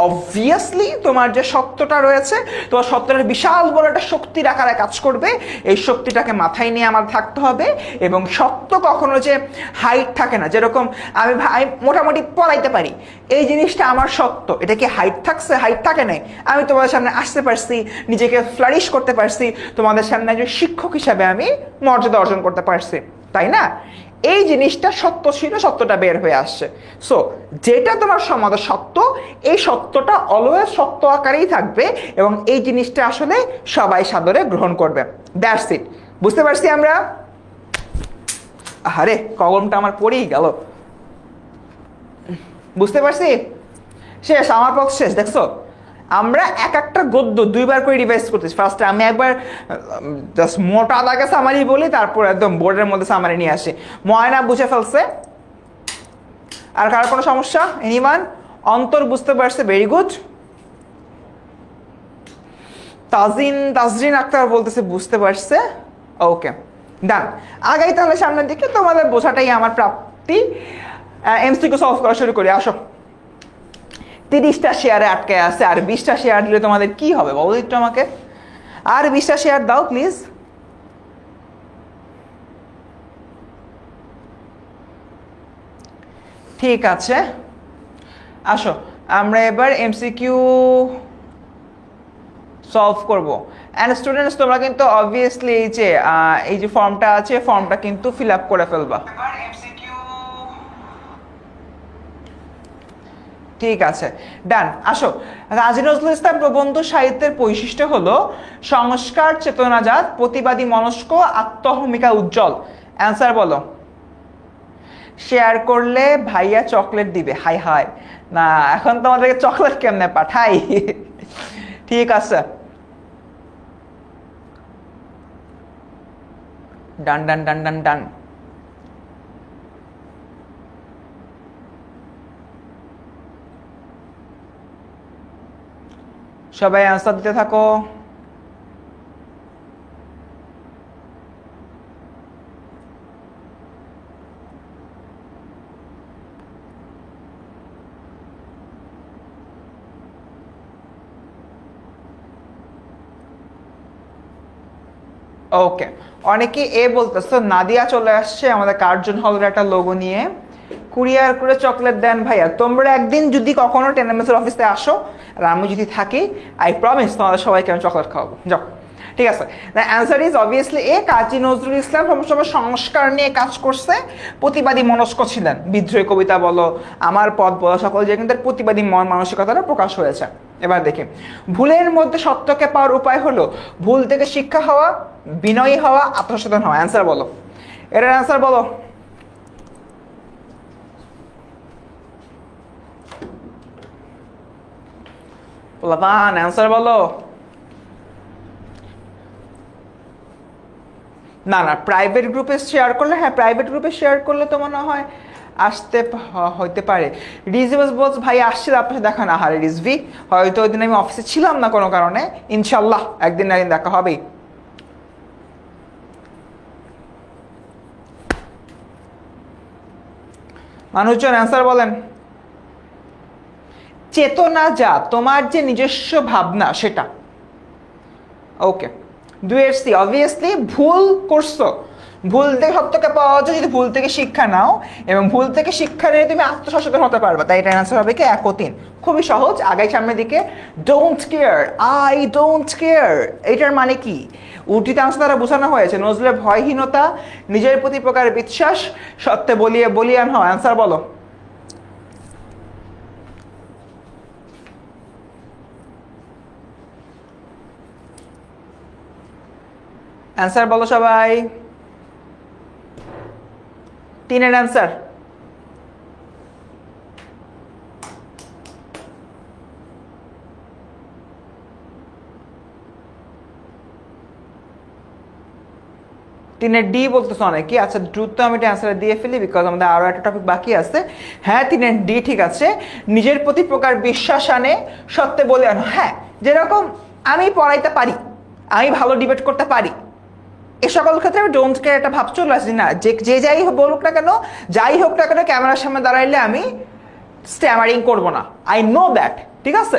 অবভিয়াসলি তোমার যে সত্যটা রয়েছে, তোমার সত্যের বিশাল বড় একটা শক্তির আকারে কাজ করবে, এই শক্তিটাকে মাথায় নিয়ে আমার থাকতে হবে। এবং সত্য কখনো যে হাইট থাকে না, যেরকম আমি মোটামুটি পড়াইতে পারি, এই জিনিসটা আমার সত্য, এটা কি হাইট থাকছে? হাইট থাকে নাই। আমি তোমাদের সামনে আসতে পারছি, নিজেকে ফ্লারিশ করতে পারছি, তোমাদের সামনে একজন শিক্ষক হিসাবে আমি মর্যাদা অর্জন করতে পারছি, তাই না? এই জিনিসটা সত্য ছিল, সত্যটা বের হয়ে আসছে। সো যেটা তোমার সমাজে সত্য, এই সত্যটা অলওয়েজ সত্য আকারেই থাকবে, এবং এই জিনিসটা আসলে সবাই সাদরে গ্রহণ করবে। That's it. বুঝতে পারছি আমরা? আরে কলমটা আমার পড়েই গেল। বুঝতে পারছি? শেষ, আমার পক্ষ শেষ। দেখছো, আমরা এক একটা গদ্য 2 বার করে রিভাইজ করতেছি। ফার্স্টে আমি একবার জাস্ট মোটা দাগে সামারি বলি, তারপর একদম বোর্ডের মধ্যে সামারি নিয়ে আসি। ময়না বুঝে ফেলছে? আর কার কোনো সমস্যা? এনিওয়ান? অন্তর বুঝতে পারছে? Very good. তাজরিন আক্তার বলতেছে বুঝতে পারছে। ওকে, ডান। আগাই তাহলে সামনের দিকে, তোমাদের বোঝাটাই আমার প্রাপ্তি। এমসিকিউ সলভ করা শুরু করি, আসো। 30টা শেয়ারে আটকে আছে, আর 20টা শেয়ার দিলে তোমাদের কি হবে বলো একটু আমাকে? আর 20টা শেয়ার দাও প্লিজ। ঠিক আছে, আসো আমরা এবার এমসিকিউ সলভ করব। অ্যান্ড স্টুডেন্টস, তোমরা কিন্তু অবভিয়াসলি এই যে ফর্মটা আছে, ফর্মটা কিন্তু ফিল আপ করে ফেলবা। ঠিক আছে, ডান। আসো, কাজী নজরুল ইসলাম প্রবন্ধ সাহিত্যের বৈশিষ্ট্য হলো সংস্কার চেতনাজাত, প্রতিবাদী মনস্ক, আত্মহমিকা উজ্জ্বল। অ্যান্সার বলো। শেয়ার করলে ভাইয়া চকলেট দিবে। হাই হাই, না এখন তোমাদেরকে চকলেট কেমনে পাঠাই? ঠিক আছে, ডান ডান ডান ডান ডান। সবাই আনসার দিতে থাকো। ওকে, অনেকে বলতেছো নাদিয়া চলে আসছে আমাদের কার্জন হলের একটা লোগো নিয়ে, কুরিয়ার করে চকলেট দেন ভাইয়া। তোমরা একদিন যদি কখনো টেনএমএস এর অফিসে আসো আর আমি যদি থাকি, আই প্রমিস তোমাদের সবাইকে আমি চকলেট খাওয়াবো। যাও, ঠিক আছে। The answer is obviously Kazi Nazrul Islam সবসময় সংস্কার নিয়ে কাজ করছে, প্রতিবাদী মনস্ক ছিলেন। বিদ্রোহী কবিতা বলো, আমার পথ বলো, সকল যে কিন্তু প্রতিবাদী মানসিকতাটা প্রকাশ হয়েছে। এবার দেখি, ভুলের মধ্যে সত্যকে পাওয়ার উপায় হলো ভুল থেকে শিক্ষা হওয়া, বিনয়ী হওয়া, আত্মসচেতন হওয়া। অ্যান্সার বলো, এটার অ্যান্সার বলো। অ্যান্সার বলো। না না, প্রাইভেট গ্রুপে শেয়ার করলে, হ্যাঁ প্রাইভেট গ্রুপে শেয়ার করলে তো মনে হয় আসতে হইতে পারে। রিজওয়াজ বলছে ভাই আসছিল আপনার সাথে দেখা না, হারে রিজভি হয়তো ওই দিন আমি অফিসে ছিলাম না কোনো কারণে, ইনশাল্লাহ একদিন না একদিন দেখা হবেই। মানুষজন অ্যান্সার বলেন। চেতনা যা তোমার যে নিজস্ব ভাবনা সেটা। ওকে, 2 সি অবভিয়াসলি ভুল করছো, ভুল থেকে সত্যকে পাওয়া যায় যদি ভুল থেকে শিক্ষা নাও, এবং ভুল থেকে শিক্ষা নিয়ে তুমি আত্মসচেতন হতে পারবে। তাই এটা অ্যান্সার হবে কি 1 ও 3। খুবই সহজ, আগাই সামনের দিকে। Don't care, I don't care, এটার মানে কি? উল্টিত আনসার দ্বারা বোঝানো হয়েছে নজরুলের ভয়হীনতা, নিজের প্রতি প্রকার বিশ্বাস, সত্যে বলিয়ে বলিয়ান হও। অ্যান্সার বলো। অ্যান্সার বলো সবাই। 3-এর অ্যান্সার। তিনের ডি বলতেছে অনেকে। আচ্ছা দ্রুত আমি এটা অ্যান্সার দিয়ে ফেলি, বিকজ আমাদের আরও একটা টপিক বাকি আছে। হ্যাঁ 3-এর ডি ঠিক আছে, নিজের প্রতি প্রকার বিশ্বাস আনে, সত্যে বলে আনো। হ্যাঁ, যেরকম আমি পড়াইতে পারি, আমি ভালো ডিবেট করতে পারি, এ সকল ক্ষেত্রে আমি ডোন্ট কেয়ার একটা ভাব চলে আসি না। যে যাই বলুক না কেন, যাই হোক না কেন, ক্যামেরার সামনে দাঁড়াইলে আমি স্ট্যামারিং করব না, আই নো দ্যাট। ঠিক আছে,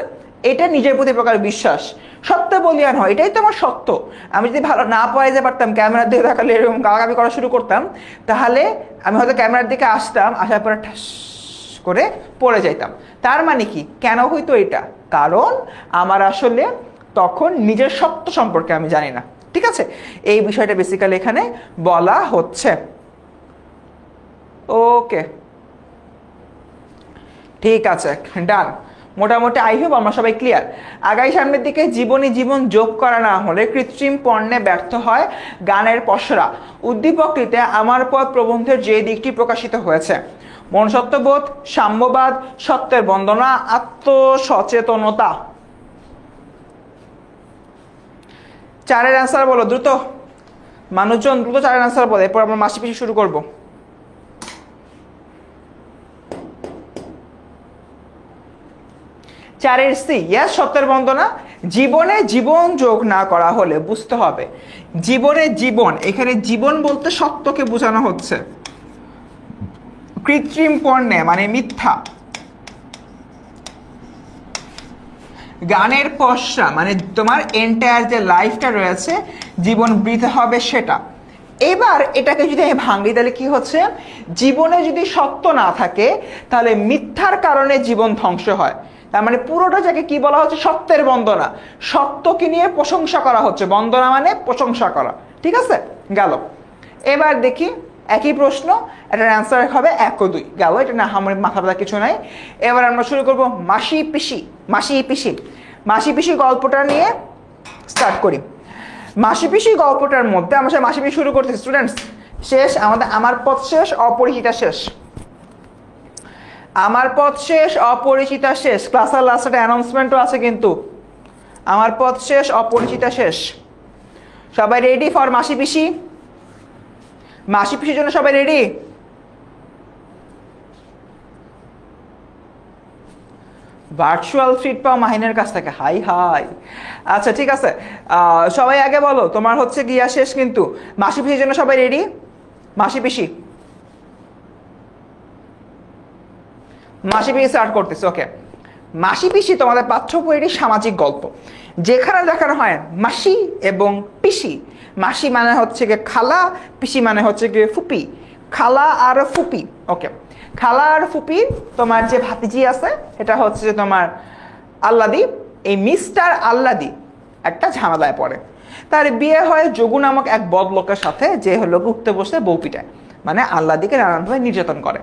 এটা নিজের প্রতি প্রকার বিশ্বাস, সত্য বলিয়ান হয়, এটাই তো আমার সত্য। আমি যদি ভালো না পড়াইতে পারতাম, ক্যামেরার দিকে দেখালে এরকম গালাগালি করা শুরু করতাম, তাহলে আমি হয়তো ক্যামেরার দিকে আসতাম, আসার পরে ঠাস করে পড়ে যাইতাম। তার মানে কি, কেন হইতো এটা? কারণ আমার আসলে তখন নিজের সত্য সম্পর্কে আমি জানি না। ঠিক আছে, এই বিষয়টা বেসিক্যালি এখানে বলা হচ্ছে। ওকে, ঠিক আছে, ডান। মোটামুটি আই হোপ আমরা সবাই ক্লিয়ার। আগাই সামনের দিকে। জীবন যোগ করা না হলে কৃত্রিম পণ্যে ব্যর্থ হয় গানের পসরা। উদ্দীপকটিতে আমার পথ প্রবন্ধের যে দিকটি প্রকাশিত হয়েছে: মনুষ্যত্ববোধ, সাম্যবাদ, সত্যের বন্দনা, আত্মসচেতনতা। 4-এর অ্যান্সার বলো দ্রুত। মানুষজন দ্রুত 4-এর অ্যান্সার বলে, এরপর আমরা মাসি পিছু শুরু করবো। 4-এর সি, ইয়াস, সত্যের বন্দনা। জীবন যোগ না করা হলে, বুঝতে হবে জীবন, এখানে জীবন বলতে সত্যকে বোঝানো হচ্ছে। কৃত্রিম পণ্যে মানে মিথ্যা। গানের পসরা মানে তোমার এন্টায়ার যে লাইফটা রয়েছে, জীবন বৃথা হবে সেটা। এবার এটাকে যদি আমি ভাঙি, তাহলে কি হচ্ছে? জীবনে যদি সত্য না থাকে, তাহলে মিথ্যার কারণে জীবন ধ্বংস হয়। তার মানে পুরোটা যাকে কি বলা হচ্ছে? সত্যের বন্দনা। সত্যকে নিয়ে প্রশংসা করা হচ্ছে, বন্দনা মানে প্রশংসা করা। ঠিক আছে, গেল। এবার দেখি একই প্রশ্ন, এটার অ্যান্সার হবে 1 ও 2। গেল, এটা না আমার মাথা ব্যথা কিছু নাই। এবার আমরা শুরু করব মাসি পিসি গল্পটা নিয়ে স্টার্ট করি। মাসি পিসি গল্পটার মধ্যে আমরা মাসি পিসি শুরু করতেছি স্টুডেন্টস। শেষ আমাদের আমার পথ শেষ, অপরিচিতা শেষ। আমার পথ শেষ, অপরিচিতা শেষ। ক্লাসের লাস্টে একটা অ্যানাউন্সমেন্টও আছে কিন্তু। আমার পথ শেষ, অপরিচিতা শেষ। সবাই রেডি ফর মাসি পিসি? মাসি পিসির জন্য সবাই রেডি? ভার্চুয়াল ফিড পাও মাহিনের কাছ থেকে, হাই হাই। আচ্ছা ঠিক আছে, সবাই আগে বলো তোমার হচ্ছে গিয়া শেষ কিন্তু। মাসি পিসির জন্য সবাই রেডি? মাসি পিসি স্টার্ট করতেছে। ওকে, মাসি পিসি তোমাদের পাঠ্য বইয়েরই সামাজিক গল্প, যেখানে দেখানো হয় মাসি এবং পিসি। মাসি মানে হচ্ছে গিয়ে খালা, পিসি মানে হচ্ছে গিয়ে ফুপি। খালা আর ফুপি, ওকে, খালা আর ফুপি তোমার যে ভাতিজি আছে, এটা হচ্ছে যে তোমার আল্লাদি। এই মিস্টার আল্লাদি একটা ঝামেলায় পড়ে। তার বিয়ে হয় যোগু নামক এক বদ লোকের সাথে, যে হলো উঠতে বসে বউ পিটায়, মানে আল্লাদিকে নানানভাবে নির্যাতন করে।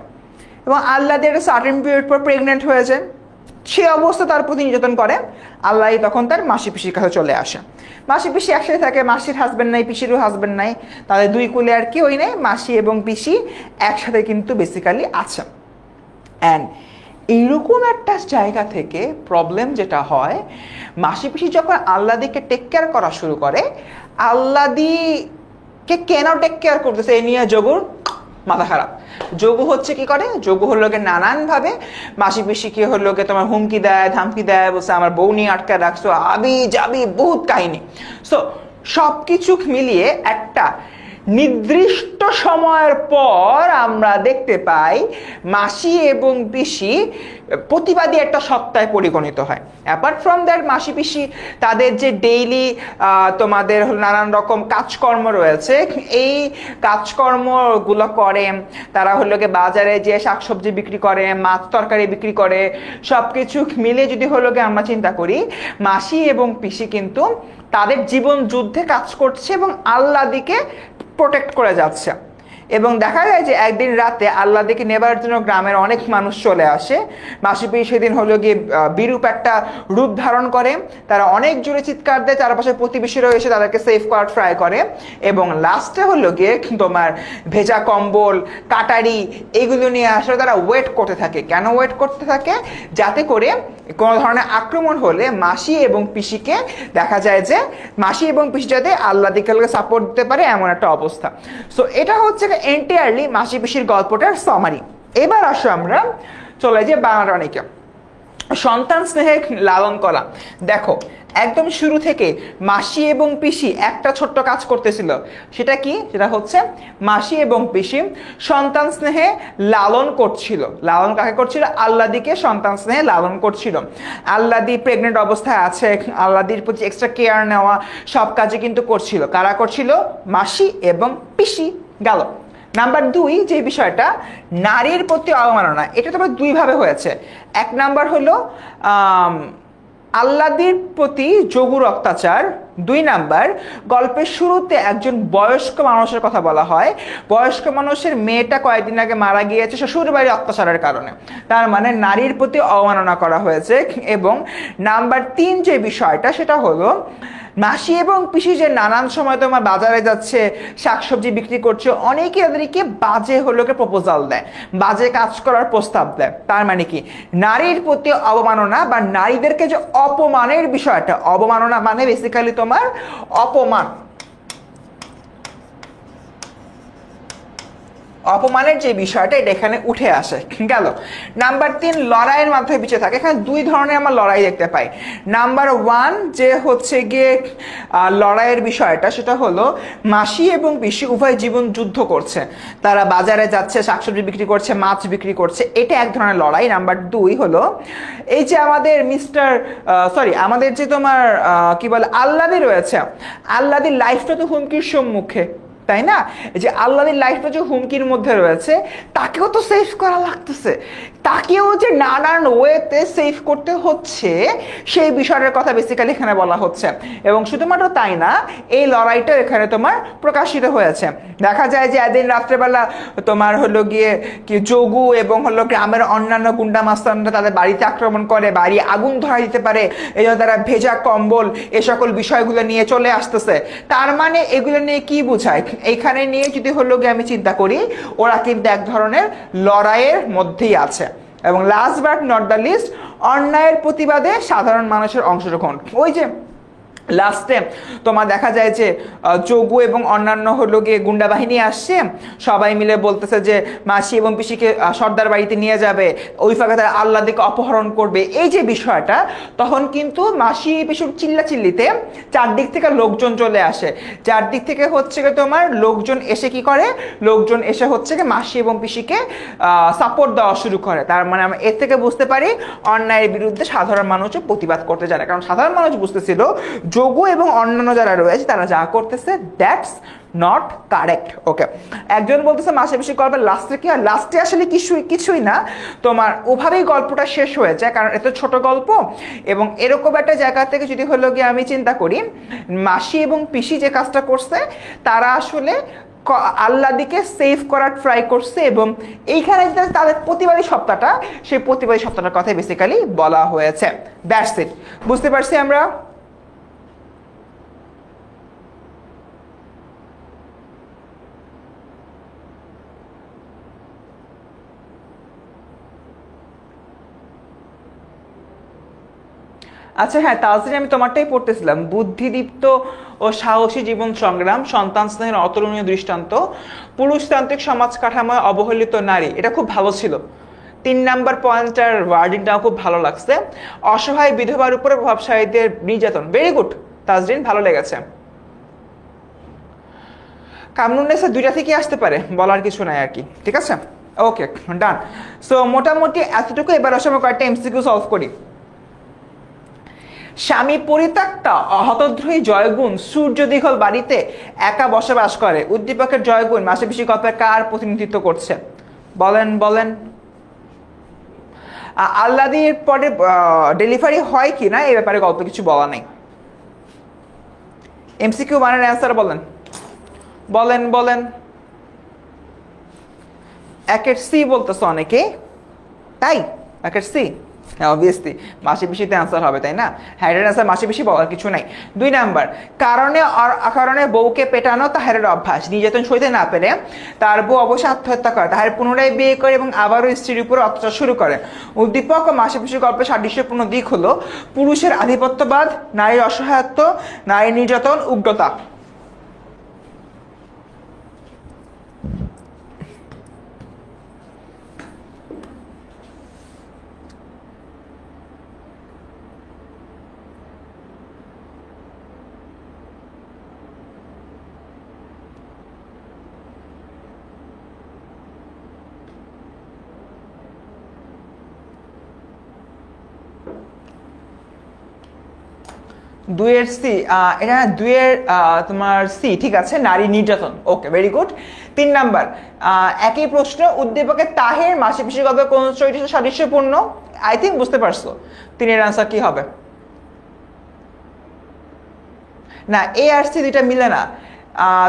এবং আল্লাদি একটা সার্টেন পিরিয়ড পর প্রেগনেন্ট হয়ে যায়। সে অবস্থা তার প্রতি নির্যাতন করে। আল্লাহ তখন তার মাসি পিসির কাছে চলে আসে। মাসি পিসি একসাথে থাকে, মাসির হাজবেন্ড নাই, পিসিরও হাজবেন্ড নাই, তাদের দুই কুলে আর কেউই নেই। মাসি এবং পিসি একসাথে কিন্তু বেসিক্যালি আছে। অ্যান্ড এইরকম একটা জায়গা থেকে প্রবলেম যেটা হয়, মাসি পিসি যখন আল্লাদিকে টেক কেয়ার করা শুরু করে, আল্লাদিকে কেন টেক কেয়ার করতেছে এই নিয়ে যোগুর মাথা খারাপ। যোগু হচ্ছে কি করে, যোগু হলো গিয়ে নানানভাবে মাসি পিসিকে হলো গিয়ে তোমার হুমকি দেয়, ধামকি দেয়, বলছে আমার বউ নিয়ে আটকায় রাখছো, আবি যাবি বহুত কাহিনী। সো সবকিছু মিলিয়ে একটা নির্দিষ্ট সময়ের পর আমরা দেখতে পাই মাসি এবং পিসি প্রতিবাদী একটা সত্তায় পরিগণিত হয়। অ্যাপার্ট ফ্রম দ্যাট মাসি পিসি তাদের যে ডেইলি তোমাদের নানান রকম কাজকর্ম রয়েছে, এই কাজকর্মগুলো করে, তারা হলো গিয়ে বাজারে যে শাকসবজি বিক্রি করে, মাছ তরকারি বিক্রি করে, সব কিছু মিলে যদি হলো গিয়ে আমরা চিন্তা করি, মাসি এবং পিসি কিন্তু তাদের জীবন যুদ্ধে কাজ করছে এবং আল্লাহকে প্রোটেক্ট করে যাচ্ছে। এবং দেখা যায় যে একদিন রাতে আল্লাহকে নেবার জন্য গ্রামের অনেক মানুষ চলে আসে। মাসি পিসি সেদিন হলো গিয়ে বিরূপ একটা রূপ ধারণ করে, তারা অনেক জোরে চিৎকার দেয়, চারপাশে প্রতিবেশীরাও এসে তাদেরকে সেফ করার ট্রাই করে, এবং লাস্টে হলো গিয়ে তোমার ভেজা কম্বল, কাটারি এগুলো নিয়ে আসলে তারা ওয়েট করতে থাকে। কেন ওয়েট করতে থাকে? যাতে করে কোনো ধরনের আক্রমণ হলে মাসি এবং পিসিকে দেখা যায় যে মাসি এবং পিসি যাতে আল্লাহকে সাপোর্ট দিতে পারে, এমন একটা অবস্থা। সো এটা হচ্ছে এন্টায়ারলি মাসি পিসির গল্পটার সামারি। এবার আসো আমরা চলে যাই বাংলা রানীকে। সন্তান স্নেহে লালন করা। দেখো একদম শুরু থেকে মাসি এবং পিসি একটা ছোট্ট কাজ করতেছিল, সেটা কি? সেটা হচ্ছে মাসি এবং পিসি সন্তান স্নেহে লালন করছিল। লালন কাকে করছিল? আল্লাদিকে সন্তান স্নেহে লালন করছিল। আল্লাদি প্রেগনেন্ট অবস্থায় আছে, আল্লাদির প্রতি এক্সট্রা কেয়ার নেওয়া সব কাজে কিন্তু করছিল। কারা করছিল? মাসি এবং পিসি। গেল। নাম্বার 2 যে বিষয়টা, নারীর প্রতি অবমাননা, এটা তোমার দুইভাবে হয়েছে। এক নাম্বার হলো আল্লাদির প্রতি যোগুর অত্যাচার। 2 নাম্বার, গল্পের শুরুতে একজন বয়স্ক মানুষের কথা বলা হয়, বয়স্ক মানুষের মেয়েটা কয়েকদিন আগে মারা গিয়েছে শ্বশুর বাড়ির অত্যাচারের কারণে, তার মানে নারীর প্রতি অবমাননা করা হয়েছে। এবং নাম্বার 3 যে বিষয়টা, সেটা হলো মাসি এবং পিসি যে নানান সময় তোমার বাজারে যাচ্ছে, শাকসবজি বিক্রি করছে, অনেকে তাদেরকে বাজে হলো প্রপোজাল দেয়, বাজে কাজ করার প্রস্তাব দেয়। তার মানে কি? নারীর প্রতি অবমাননা বা নারীদেরকে যে অপমানের বিষয়টা, অবমাননা মানে বেসিক্যালি তোমার অপমান, অপমানের যে বিষয়টা এটা এখানে উঠে আসে। গেল। নাম্বার 3 লড়াইয়ের মাধ্যমে পিছিয়ে থাকে। এখানে 2 ধরনের আমরা লড়াই দেখতে পাই। নাম্বার 1 যে হচ্ছে গিয়ে লড়াইয়ের বিষয়টা, সেটা হলো মাসি এবং পিসি উভয় জীবন যুদ্ধ করছে, তারা বাজারে যাচ্ছে, শাকসবজি বিক্রি করছে, মাছ বিক্রি করছে, এটা এক ধরনের লড়াই। নাম্বার 2 হলো এই যে আমাদের আমাদের যে তোমার কি বলে আল্লাদি রয়েছে, আল্লাদির লাইফটা তো হুমকির সম্মুখে, তাই না? যে আল্লাহর লাইফটা যে হুমকির মধ্যে রয়েছে, তাকেও তো সেভ করা লাগতেছে, তাকেও যে নানান ওয়েতে সেভ করতে হচ্ছে, সেই বিষয়টার কথা বেসিক্যালি এখানে বলা হচ্ছে। এবং শুধুমাত্র তাই না, এই লড়াইটা এখানে তোমার প্রকাশিত হয়েছে। দেখা যায় যে একদিন রাত্রেবেলা তোমার হলো গিয়ে কি যোগু এবং হলো গ্রামের অন্যান্য গুন্ডা মাস্তানরা তাদের বাড়িতে আক্রমণ করে, বাড়ি আগুন ধরা দিতে পারে, এই জন্য তারা ভেজা কম্বল এ সকল বিষয়গুলো নিয়ে চলে আসতেছে। তার মানে এগুলো নিয়ে কি বোঝায়? এইখানে নিয়ে যদি হলো গিয়ে আমি চিন্তা করি, ওরা কিন্তু এক ধরনের লড়াইয়ের মধ্যেই আছে। এবং last but not the least, অন্যায়ের প্রতিবাদে সাধারণ মানুষের অংশগ্রহণ। ওই যে লাস্টে তোমার দেখা যায় যে যোগু এবং অন্যান্য হলো গিয়ে গুন্ডা বাহিনী আসছে, সবাই মিলে বলতেছে যে মাসি এবং পিসিকে সর্দার বাড়িতে নিয়ে যাবে, ওই ফাঁকে তারা আল্লাহকে অপহরণ করবে, এই যে বিষয়টা, তখন কিন্তু মাসি পিসুর চিল্লাচিল্লিতে চারদিক থেকে লোকজন চলে আসে। চারদিক থেকে হচ্ছে গিয়ে তোমার লোকজন এসে কি করে, লোকজন এসে হচ্ছে গিয়ে মাসি এবং পিসিকে সাপোর্ট দেওয়া শুরু করে। তার মানে আমরা এর থেকে বুঝতে পারি অন্যায়ের বিরুদ্ধে সাধারণ মানুষও প্রতিবাদ করতে জানে, কারণ সাধারণ মানুষ বুঝতেছিল যোগু এবং অন্যান্য যারা রয়েছে তারা যা করতেছে দ্যাটস নট কারেক্ট। ওকে, একজন বলতেছে মাসে বেশি গল্পের লাস্টে কি হয়? লাস্টে আসলে কিছুই না, তোমার ওভাবেই গল্পটা শেষ হয়ে যায়, কারণ এত ছোট গল্প। এবং এরকম একটা জায়গা থেকে যদি হলো গিয়ে আমি চিন্তা করি, মাসি এবং পিসি যে কাজটা করছে, তারা আসলে আল্লাহকে সেভ করার ট্রাই করছে, এবং এইখানে তাদের প্রতিবাদী সত্তাটা, সেই প্রতিবাদী সত্তাটার কথাই বেসিক্যালি বলা হয়েছে। That's it. বুঝতে পারছি আমরা? আচ্ছা হ্যাঁ তাজরিন, আমি তোমারটাই পড়তেছিলাম, বুদ্ধিদীপ্ত ও সাহসী জীবন সংগ্রাম, সন্তান স্নেহের অতুলনীয় দৃষ্টান্ত, পুরুষতান্ত্রিক সমাজ কাঠামোয় অবহেলিত নারী, এটা খুব ভালো ছিল। 3 নাম্বার পয়েন্টটার ওয়ার্ডিংটাও খুব ভালো লাগছে। অসহায় বিধবার উপরে প্রভাবশালীদের নির্যাতন, ভেরি গুড তাজরিন, ভালো লেগেছে। কামরুন্নেসা দুইটা থেকে আসতে পারে, বলার কিছু নাই আর কি, ঠিক আছে, ওকে ডান। সো মোটামুটি এতটুকু। এবার আসলে আমরা কয়েকটা এমসিকিউ সলভ করি। স্বামী পরিত্যক্তা হতদ্রোহী জয়গুণ সূর্য দীঘল বাড়িতে একা বসবাস করে, উদ্দীপকের জয়গুণ মাসে গল্পে কার প্রতিনিধিত্ব করছে? বলেন বলেন। আল্লাদির পরে ডেলিভারি হয় কি না এই ব্যাপারে গল্প কিছু বলা নেই। এমসিকিউ ওয়ানের অ্যান্সার বলেন বলেন বলেন। একের সি বলতেছ অনেকে, তাই একের সি, হ্যাঁ অবভিয়াসলি মাসে বেশিতে অ্যান্সার হবে, তাই না? হ্যাঁ এটার অ্যান্সার মাসে বেশি বলার কিছু নাই। 2 নাম্বার, কারণে অকারণে বউকে পেটানো তাহারের অভ্যাস, নির্যাতন সইতে না পেরে তার বউ অবশ্যই আত্মহত্যা করে, তাহার পুনরায় বিয়ে করে এবং আবারও স্ত্রীর উপর অত্যাচার শুরু করে। উদ্দীপক ও মাসে বেশি গল্পের সাদৃশ্যপূর্ণ দিক হলো পুরুষের আধিপত্যবাদ, নারীর অসহায়ত্ব, নারী নির্যাতন, উগ্রতা। দুইয়ের সি, এটা দুইয়ের তোমার সি, ঠিক আছে, নারী নির্যাতন, ওকে ভেরি গুড। 3 নাম্বার, একই প্রশ্ন, উদ্দীপকের তাহের মাসে বেশি গল্পে কোন চরিত্র সাদৃশ্যপূর্ণ? আই থিঙ্ক বুঝতে পারছো। 3-এর আনসার কি হবে? না, এ আর সি দুইটা মিলে না।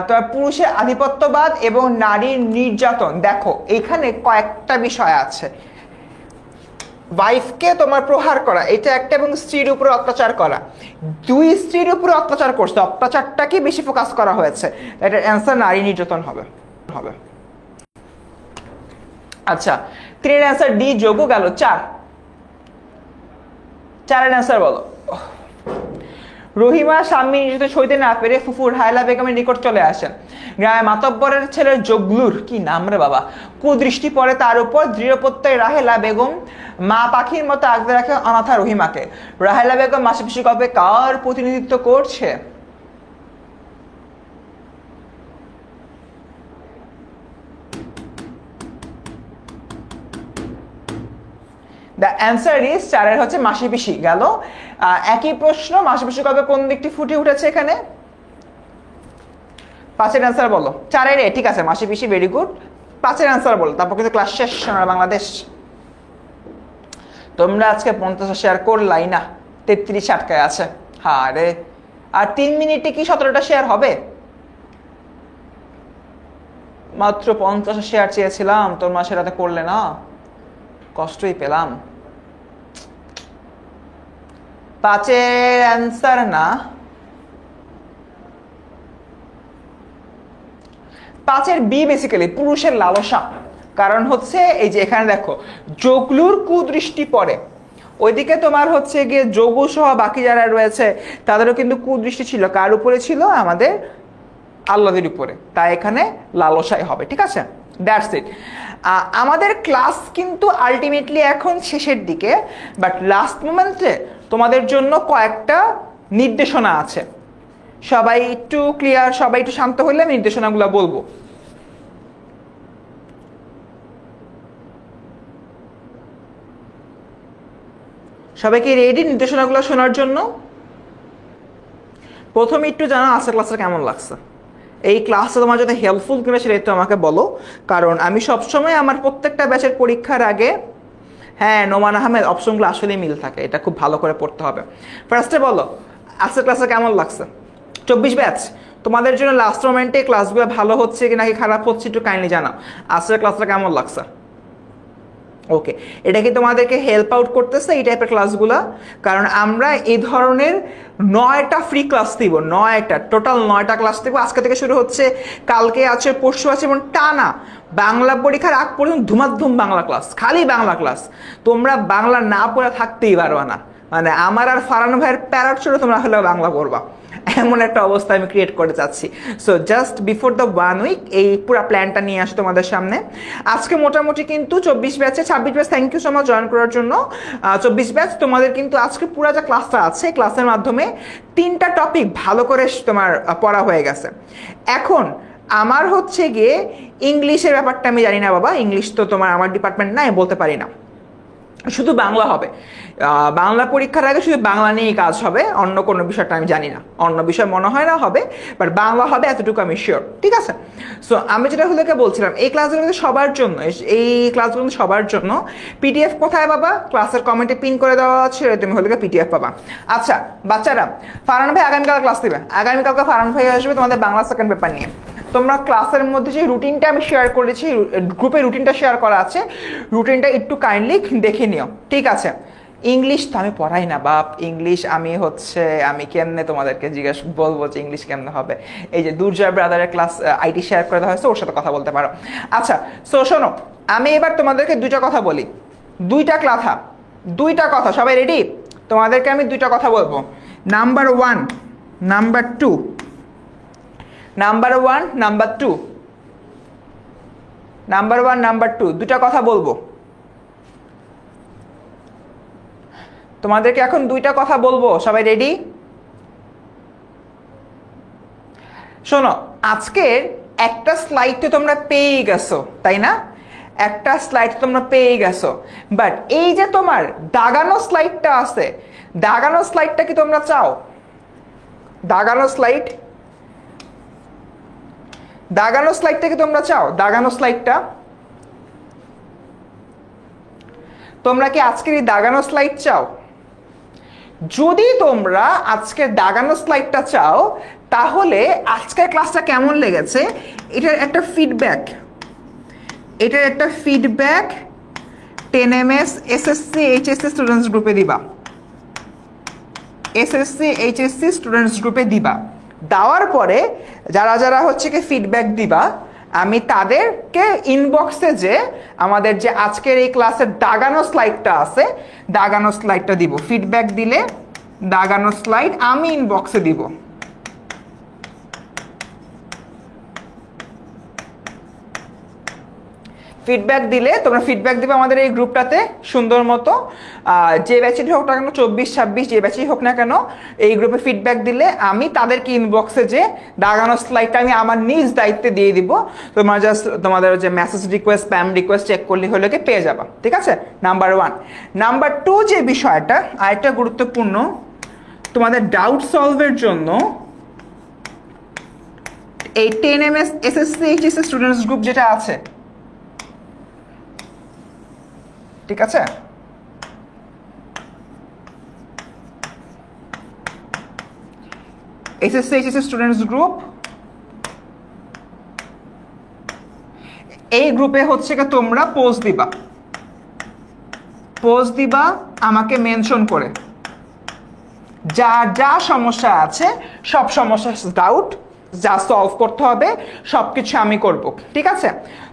তোমার পুরুষের আধিপত্যবাদ এবং নারীর নির্যাতন, দেখো এখানে কয়েকটা বিষয় আছে। ওয়াইফকে তোমার প্রহার করা এটা একটা, এবং স্ত্রীর উপর অত্যাচার করা, দুই স্ত্রীর উপর অত্যাচার করছে, অত্যাচারটাকে বেশি ফোকাস করা হয়েছে, এটার অ্যান্সার নারী নির্যাতন হবে। আচ্ছা 3-এর অ্যান্সার ডি, যোগও গেল। 4-এর অ্যান্সার বলো। রহিমা স্বামী নির্যাতন সইতে না পেরে ফুফু রাহেলা বেগমের নিকট চলে আসেন। গ্রামে মাতব্বরের ছেলে জগলুর, কি নাম রে বাবা, কুদৃষ্টি পড়ে তার উপর। দৃঢ়প্রত্যয় রাহেলা বেগম মা পাখির মতো আগলে রাখে অনাথা রহিমাকে। রাহেলা বেগম মাসে বেশি গল্পে কার প্রতিনিধিত্ব করছে? দ্য অ্যান্সার ইজ 4-এর হচ্ছে মাসি পিসি গেল। একই প্রশ্ন, মাসি পিসি কবে কোন দিকটি ফুটে উঠেছে এখানে? 5-এর অ্যান্সার বলো। 4-এর এ, ঠিক আছে, মাসি পিসি, ভেরি গুড। 5-এর অ্যান্সার বলো, তারপর কিন্তু ক্লাস শেষ সোনার বাংলাদেশ। তোমরা আজকে 50 শেয়ার করলাই না, 33 আটকায় আছে। হ্যাঁ রে, আর 3 মিনিটে কি 17টা শেয়ার হবে? মাত্র 50 শেয়ার চেয়েছিলাম, তোমরা সেটাতে করলে না, কষ্টই পেলাম। 5-এর অ্যান্সার না, 5-এর বি বেসিক্যালি পুরুষের লালসা। কারণ হচ্ছে এই যে এখানে দেখো জগলুর কুদৃষ্টি পড়ে, ওইদিকে তোমার হচ্ছে গিয়ে যোগু সহ বাকি যারা রয়েছে তাদেরও কিন্তু কুদৃষ্টি ছিল, কার উপরে ছিল? আমাদের আল্লাহর উপরে, তাই এখানে লালসাই হবে, ঠিক আছে, দ্যাটস ইট। আমাদের ক্লাস কিন্তু আলটিমেটলি এখন শেষের দিকে, বাট লাস্ট মোমেন্টে তোমাদের জন্য কয়েকটা নির্দেশনা আছে। সবাই একটু ক্লিয়ার, সবাই একটু শান্ত হলে আমি নির্দেশনাগুলো বলবো। সবাইকে রেডি নির্দেশনাগুলো শোনার জন্য? প্রথমে একটু জানো আজকের ক্লাসটা কেমন লাগছে, এই ক্লাসটা তোমার যাতে হেল্পফুল কিনা সেটা একটু আমাকে বলো, কারণ আমি সবসময় আমার প্রত্যেকটা ব্যাচের পরীক্ষার আগে, হ্যাঁ নোমান আহমেদ, অপশনগুলো আসলেই মিল থাকে, এটা খুব ভালো করে পড়তে হবে। ফার্স্টে বলো আজকের ক্লাসটা কেমন লাগছে? 24 ব্যাচ তোমাদের জন্য লাস্ট মোমেন্টে ক্লাসগুলো ভালো হচ্ছে কি নাকি খারাপ হচ্ছে একটু কাইন্ডলি জানাও। আজকের ক্লাসটা কেমন লাগছে? ওকে, এটা কি তোমাদেরকে হেল্প আউট করতেছে এই টাইপের ক্লাসগুলো? কারণ আমরা এই ধরনের 9টা ফ্রি ক্লাস দিব, 9টা টোটাল 9টা ক্লাস দিব। আজকে থেকে শুরু হচ্ছে, কালকে আছে, পরশু আছে, এবং টানা বাংলা পরীক্ষার আগ পর্যন্ত ধুমাধুম বাংলা ক্লাস, খালি বাংলা ক্লাস। তোমরা বাংলা না পড়ে থাকতেই পারবা না, মানে আমার আর ফারহান ভাইয়ের প্যারাট ছিল, তোমরা হলেও বাংলা পড়বা, এমন একটা অবস্থা আমি ক্রিয়েট করতে চাচ্ছি। So just before the 1 week এই পুরো প্ল্যানটা নিয়ে আসি তোমাদের সামনে। আজকে মোটামুটি কিন্তু 24 ব্যাচে 26 batch, thank you so much join করার জন্য। 24 ব্যাচ তোমাদের কিন্তু আজকে পুরো যে ক্লাসটা আছে, ক্লাসের মাধ্যমে 3টা টপিক ভালো করে তোমার পড়া হয়ে গেছে। এখন আমার হচ্ছে গিয়ে ইংলিশের ব্যাপারটা আমি জানি না বাবা, ইংলিশ তো তোমার আমার ডিপার্টমেন্ট না, আমি বলতে পারি না, শুধু বাংলা হবে। বাংলা পরীক্ষার আগে শুধু বাংলা নিয়েই কাজ হবে, অন্য কোনো বিষয়টা আমি জানি না, অন্য বিষয় মনে হয় না হবে, বাট বাংলা হবে এতটুকু আমি শিওর, ঠিক আছে? সো আমি যেটা হলোকে বলছিলাম, এই ক্লাসগুলো সবার জন্য, এই ক্লাসগুলো সবার জন্য। পিডিএফ কোথায় পাবা? ক্লাসের কমেন্টে পিন করে দেওয়া আছে, তুমি হলোকে পিডিএফ পাবা। আচ্ছা বাচ্চারা, ফারহান ভাই আগামীকাল ক্লাস দেবে, আগামীকালকে ফারহান ভাই আসবে তোমাদের বাংলা সেকেন্ড পেপার নিয়ে। তোমরা ক্লাসের মধ্যে যে রুটিনটা আমি শেয়ার করেছি, গ্রুপে রুটিনটা শেয়ার করা আছে, রুটিনটা একটু কাইন্ডলি দেখে নিও, ঠিক আছে? ইংলিশ তো আমি পড়াই না বাপ, ইংলিশ আমি কেমনে তোমাদেরকে জিজ্ঞেস বলবো যে ইংলিশ কেমনে হবে? এই যে দুর্জয় ব্রাদারের ক্লাস আইটি শেয়ার করে দেওয়া হয়েছে, ওর সাথে কথা বলতে পারো। আচ্ছা সো শোনো, আমি এবার তোমাদেরকে দুইটা কথা বলি, দুইটা কথা, সবাই রেডি? তোমাদেরকে আমি দুইটা কথা বলবো, number 1, number 2, number 1, number 2, number 1, number 2, দুটা কথা বলবো তোমাদেরকে, এখন দুইটা কথা বলবো, সবাই রেডি? শোনো, আজকের একটা স্লাইড তো তোমরা পেয়ে গেছো, তাই না? একটা স্লাইড তোমরা পেয়ে গেছো, বাট এই যে তোমার দাগানো স্লাইডটা আছে, দাগানো স্লাইডটা কি তোমরা চাও? দাগানো স্লাইডটা কি তোমরা চাও? দাগানো স্লাইডটা তোমরা কি আজকের এই দাগানো স্লাইড চাও? যদি তোমরা আজকের দাগানো স্লাইডটা চাও, তাহলে আজকের ক্লাসটা কেমন লেগেছে এটার একটা feedback, 10ms SSC HSC students গ্রুপে দিবা, এসএসসি এইচএসসি স্টুডেন্টস গ্রুপে দিবা। দেওয়ার পরে যারা যারা হচ্ছে কি ফিডব্যাক দিবা, আমি তাদেরকে ইনবক্সে যে আমাদের যে আজকের এই ক্লাসের দাগানো স্লাইডটা আছে, দাগানো স্লাইডটা দিব। ফিডব্যাক দিলে দাগানো স্লাইড আমি ইনবক্সে দিব। ফিডব্যাক দিলে তোমরা ফিডব্যাক দিবে আমাদের এই গ্রুপটাতে সুন্দর মতো, যে ব্যাচেরই হোক না কেন, 24, 26 যে ব্যাচেই হোক না কেন, এই গ্রুপে ফিডব্যাক দিলে আমি তাদেরকে ইনবক্সে যে দাগানো স্লাইডটা আমি আমার নিজ দায়িত্বে দিয়ে দিব। তোমরা জাস্ট তোমাদের যে message request, spam request check করলে হলে পেয়ে যাবা, ঠিক আছে? নাম্বার 1। নাম্বার 2 যে বিষয়টা আরেকটা গুরুত্বপূর্ণ, তোমাদের ডাউট সলভের জন্য এই 10ms SSC HSC students group যেটা আছে, ঠিক আছে? এসএসসি এইচএসসি স্টুডেন্টস গ্রুপ, এই গ্রুপে হচ্ছে কি তোমরা পোস্ট দিবা আমাকে মেনশন করে, যা যা সমস্যা আছে, সব সমস্যা ডাউট যা সলভ করতে হবে সবকিছু আমি করব, ঠিক আছে?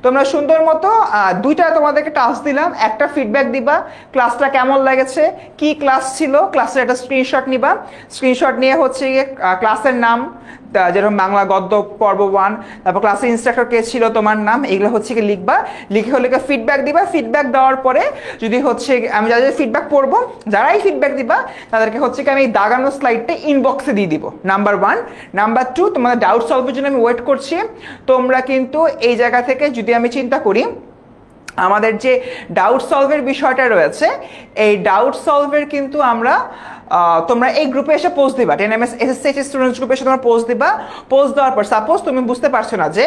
তোমরা সুন্দর মতো দুইটা তোমাদেরকে টাস্ক দিলাম, একটা ফিডব্যাক দিবা, ক্লাসটা কেমন লেগেছে, কি ক্লাস ছিল, ক্লাসের একটা স্ক্রিনশট নিবা, স্ক্রিনশট নিয়ে হচ্ছে গিয়ে ক্লাসের নাম, যেরকম বাংলা গদ্য পর্ব 1, তারপর ক্লাসের ইনস্ট্রাক্টর কে ছিল, তোমার নাম, এগুলো হচ্ছে কি লিখবা, লিখে হলে ফিডব্যাক দিবা। ফিডব্যাক দেওয়ার পরে যদি হচ্ছে আমি যাদের ফিডব্যাক পড়বো, যারাই ফিডব্যাক দিবা তাদেরকে হচ্ছে কি আমি দাগানো স্লাইডটা ইনবক্সে দিয়ে দিব, নাম্বার 1। নাম্বার 2, তোমাদের ডাউট সলভের জন্য আমি ওয়েট করছি। তোমরা কিন্তু এই জায়গা থেকে যদি আমি চিন্তা করি, আমাদের যে ডাউট সলভের বিষয়টা রয়েছে, এই ডাউট সলভের কিন্তু আমরা তোমরা এই গ্রুপে এসে পোস্ট দিবা, 10ms এসএসসি স্টুডেন্টস গ্রুপে এসে তোমরা পোস্ট দিবা। পোস্ট দেওয়ার পর সাপোজ তুমি বুঝতে পারছো না যে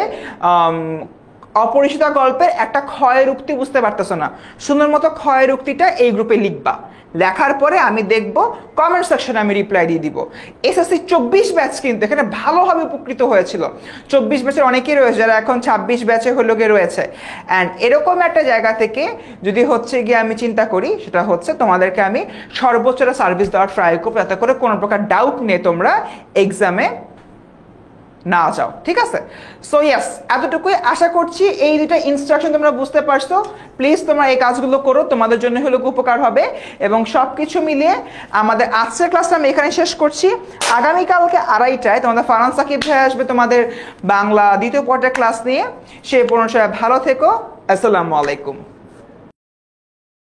অপরিচিত গল্পের একটা ক্ষয়ের উক্তি বুঝতে পারতেছো না, সুন্দর মতো ক্ষয়ের উক্তিটা এই গ্রুপে লিখবা। লেখার পরে আমি দেখব, কমেন্ট সেকশনে আমি রিপ্লাই দিয়ে দিব। এসএসসি 24 ব্যাচ কিন্তু এখানে ভালোভাবে উপকৃত হয়েছিল। 24 ব্যাচের অনেকেই রয়েছে যারা এখন 26 ব্যাচে হলো গিয়ে রয়েছে। অ্যান্ড এরকম একটা জায়গা থেকে যদি হচ্ছে গিয়ে আমি চিন্তা করি, সেটা হচ্ছে তোমাদেরকে আমি সর্বোচ্চটা সার্ভিস দেওয়ার ট্রাই করবো, যাতে করে কোনো প্রকার ডাউট নিয়ে তোমরা এক্সামে না যাও, ঠিক আছে? সো ইয়েস, এতটুকুই আশা করছি এই দুটা ইনস্ট্রাকশন তোমরা বুঝতে পারছো। প্লিজ তোমরা এই কাজগুলো করো, তোমাদের জন্য হলো উপকার হবে। এবং সব কিছু মিলিয়ে আমাদের আজকের ক্লাসটা আমি এখানে শেষ করছি। আগামীকালকে 2:30টায় তোমাদের ফারহান সাকিব ভাই আসবে তোমাদের বাংলা দ্বিতীয় পর্যায়ের ক্লাস নিয়ে। সে পর্যন্ত সবাই ভালো থেকো। আসসালামু আলাইকুম।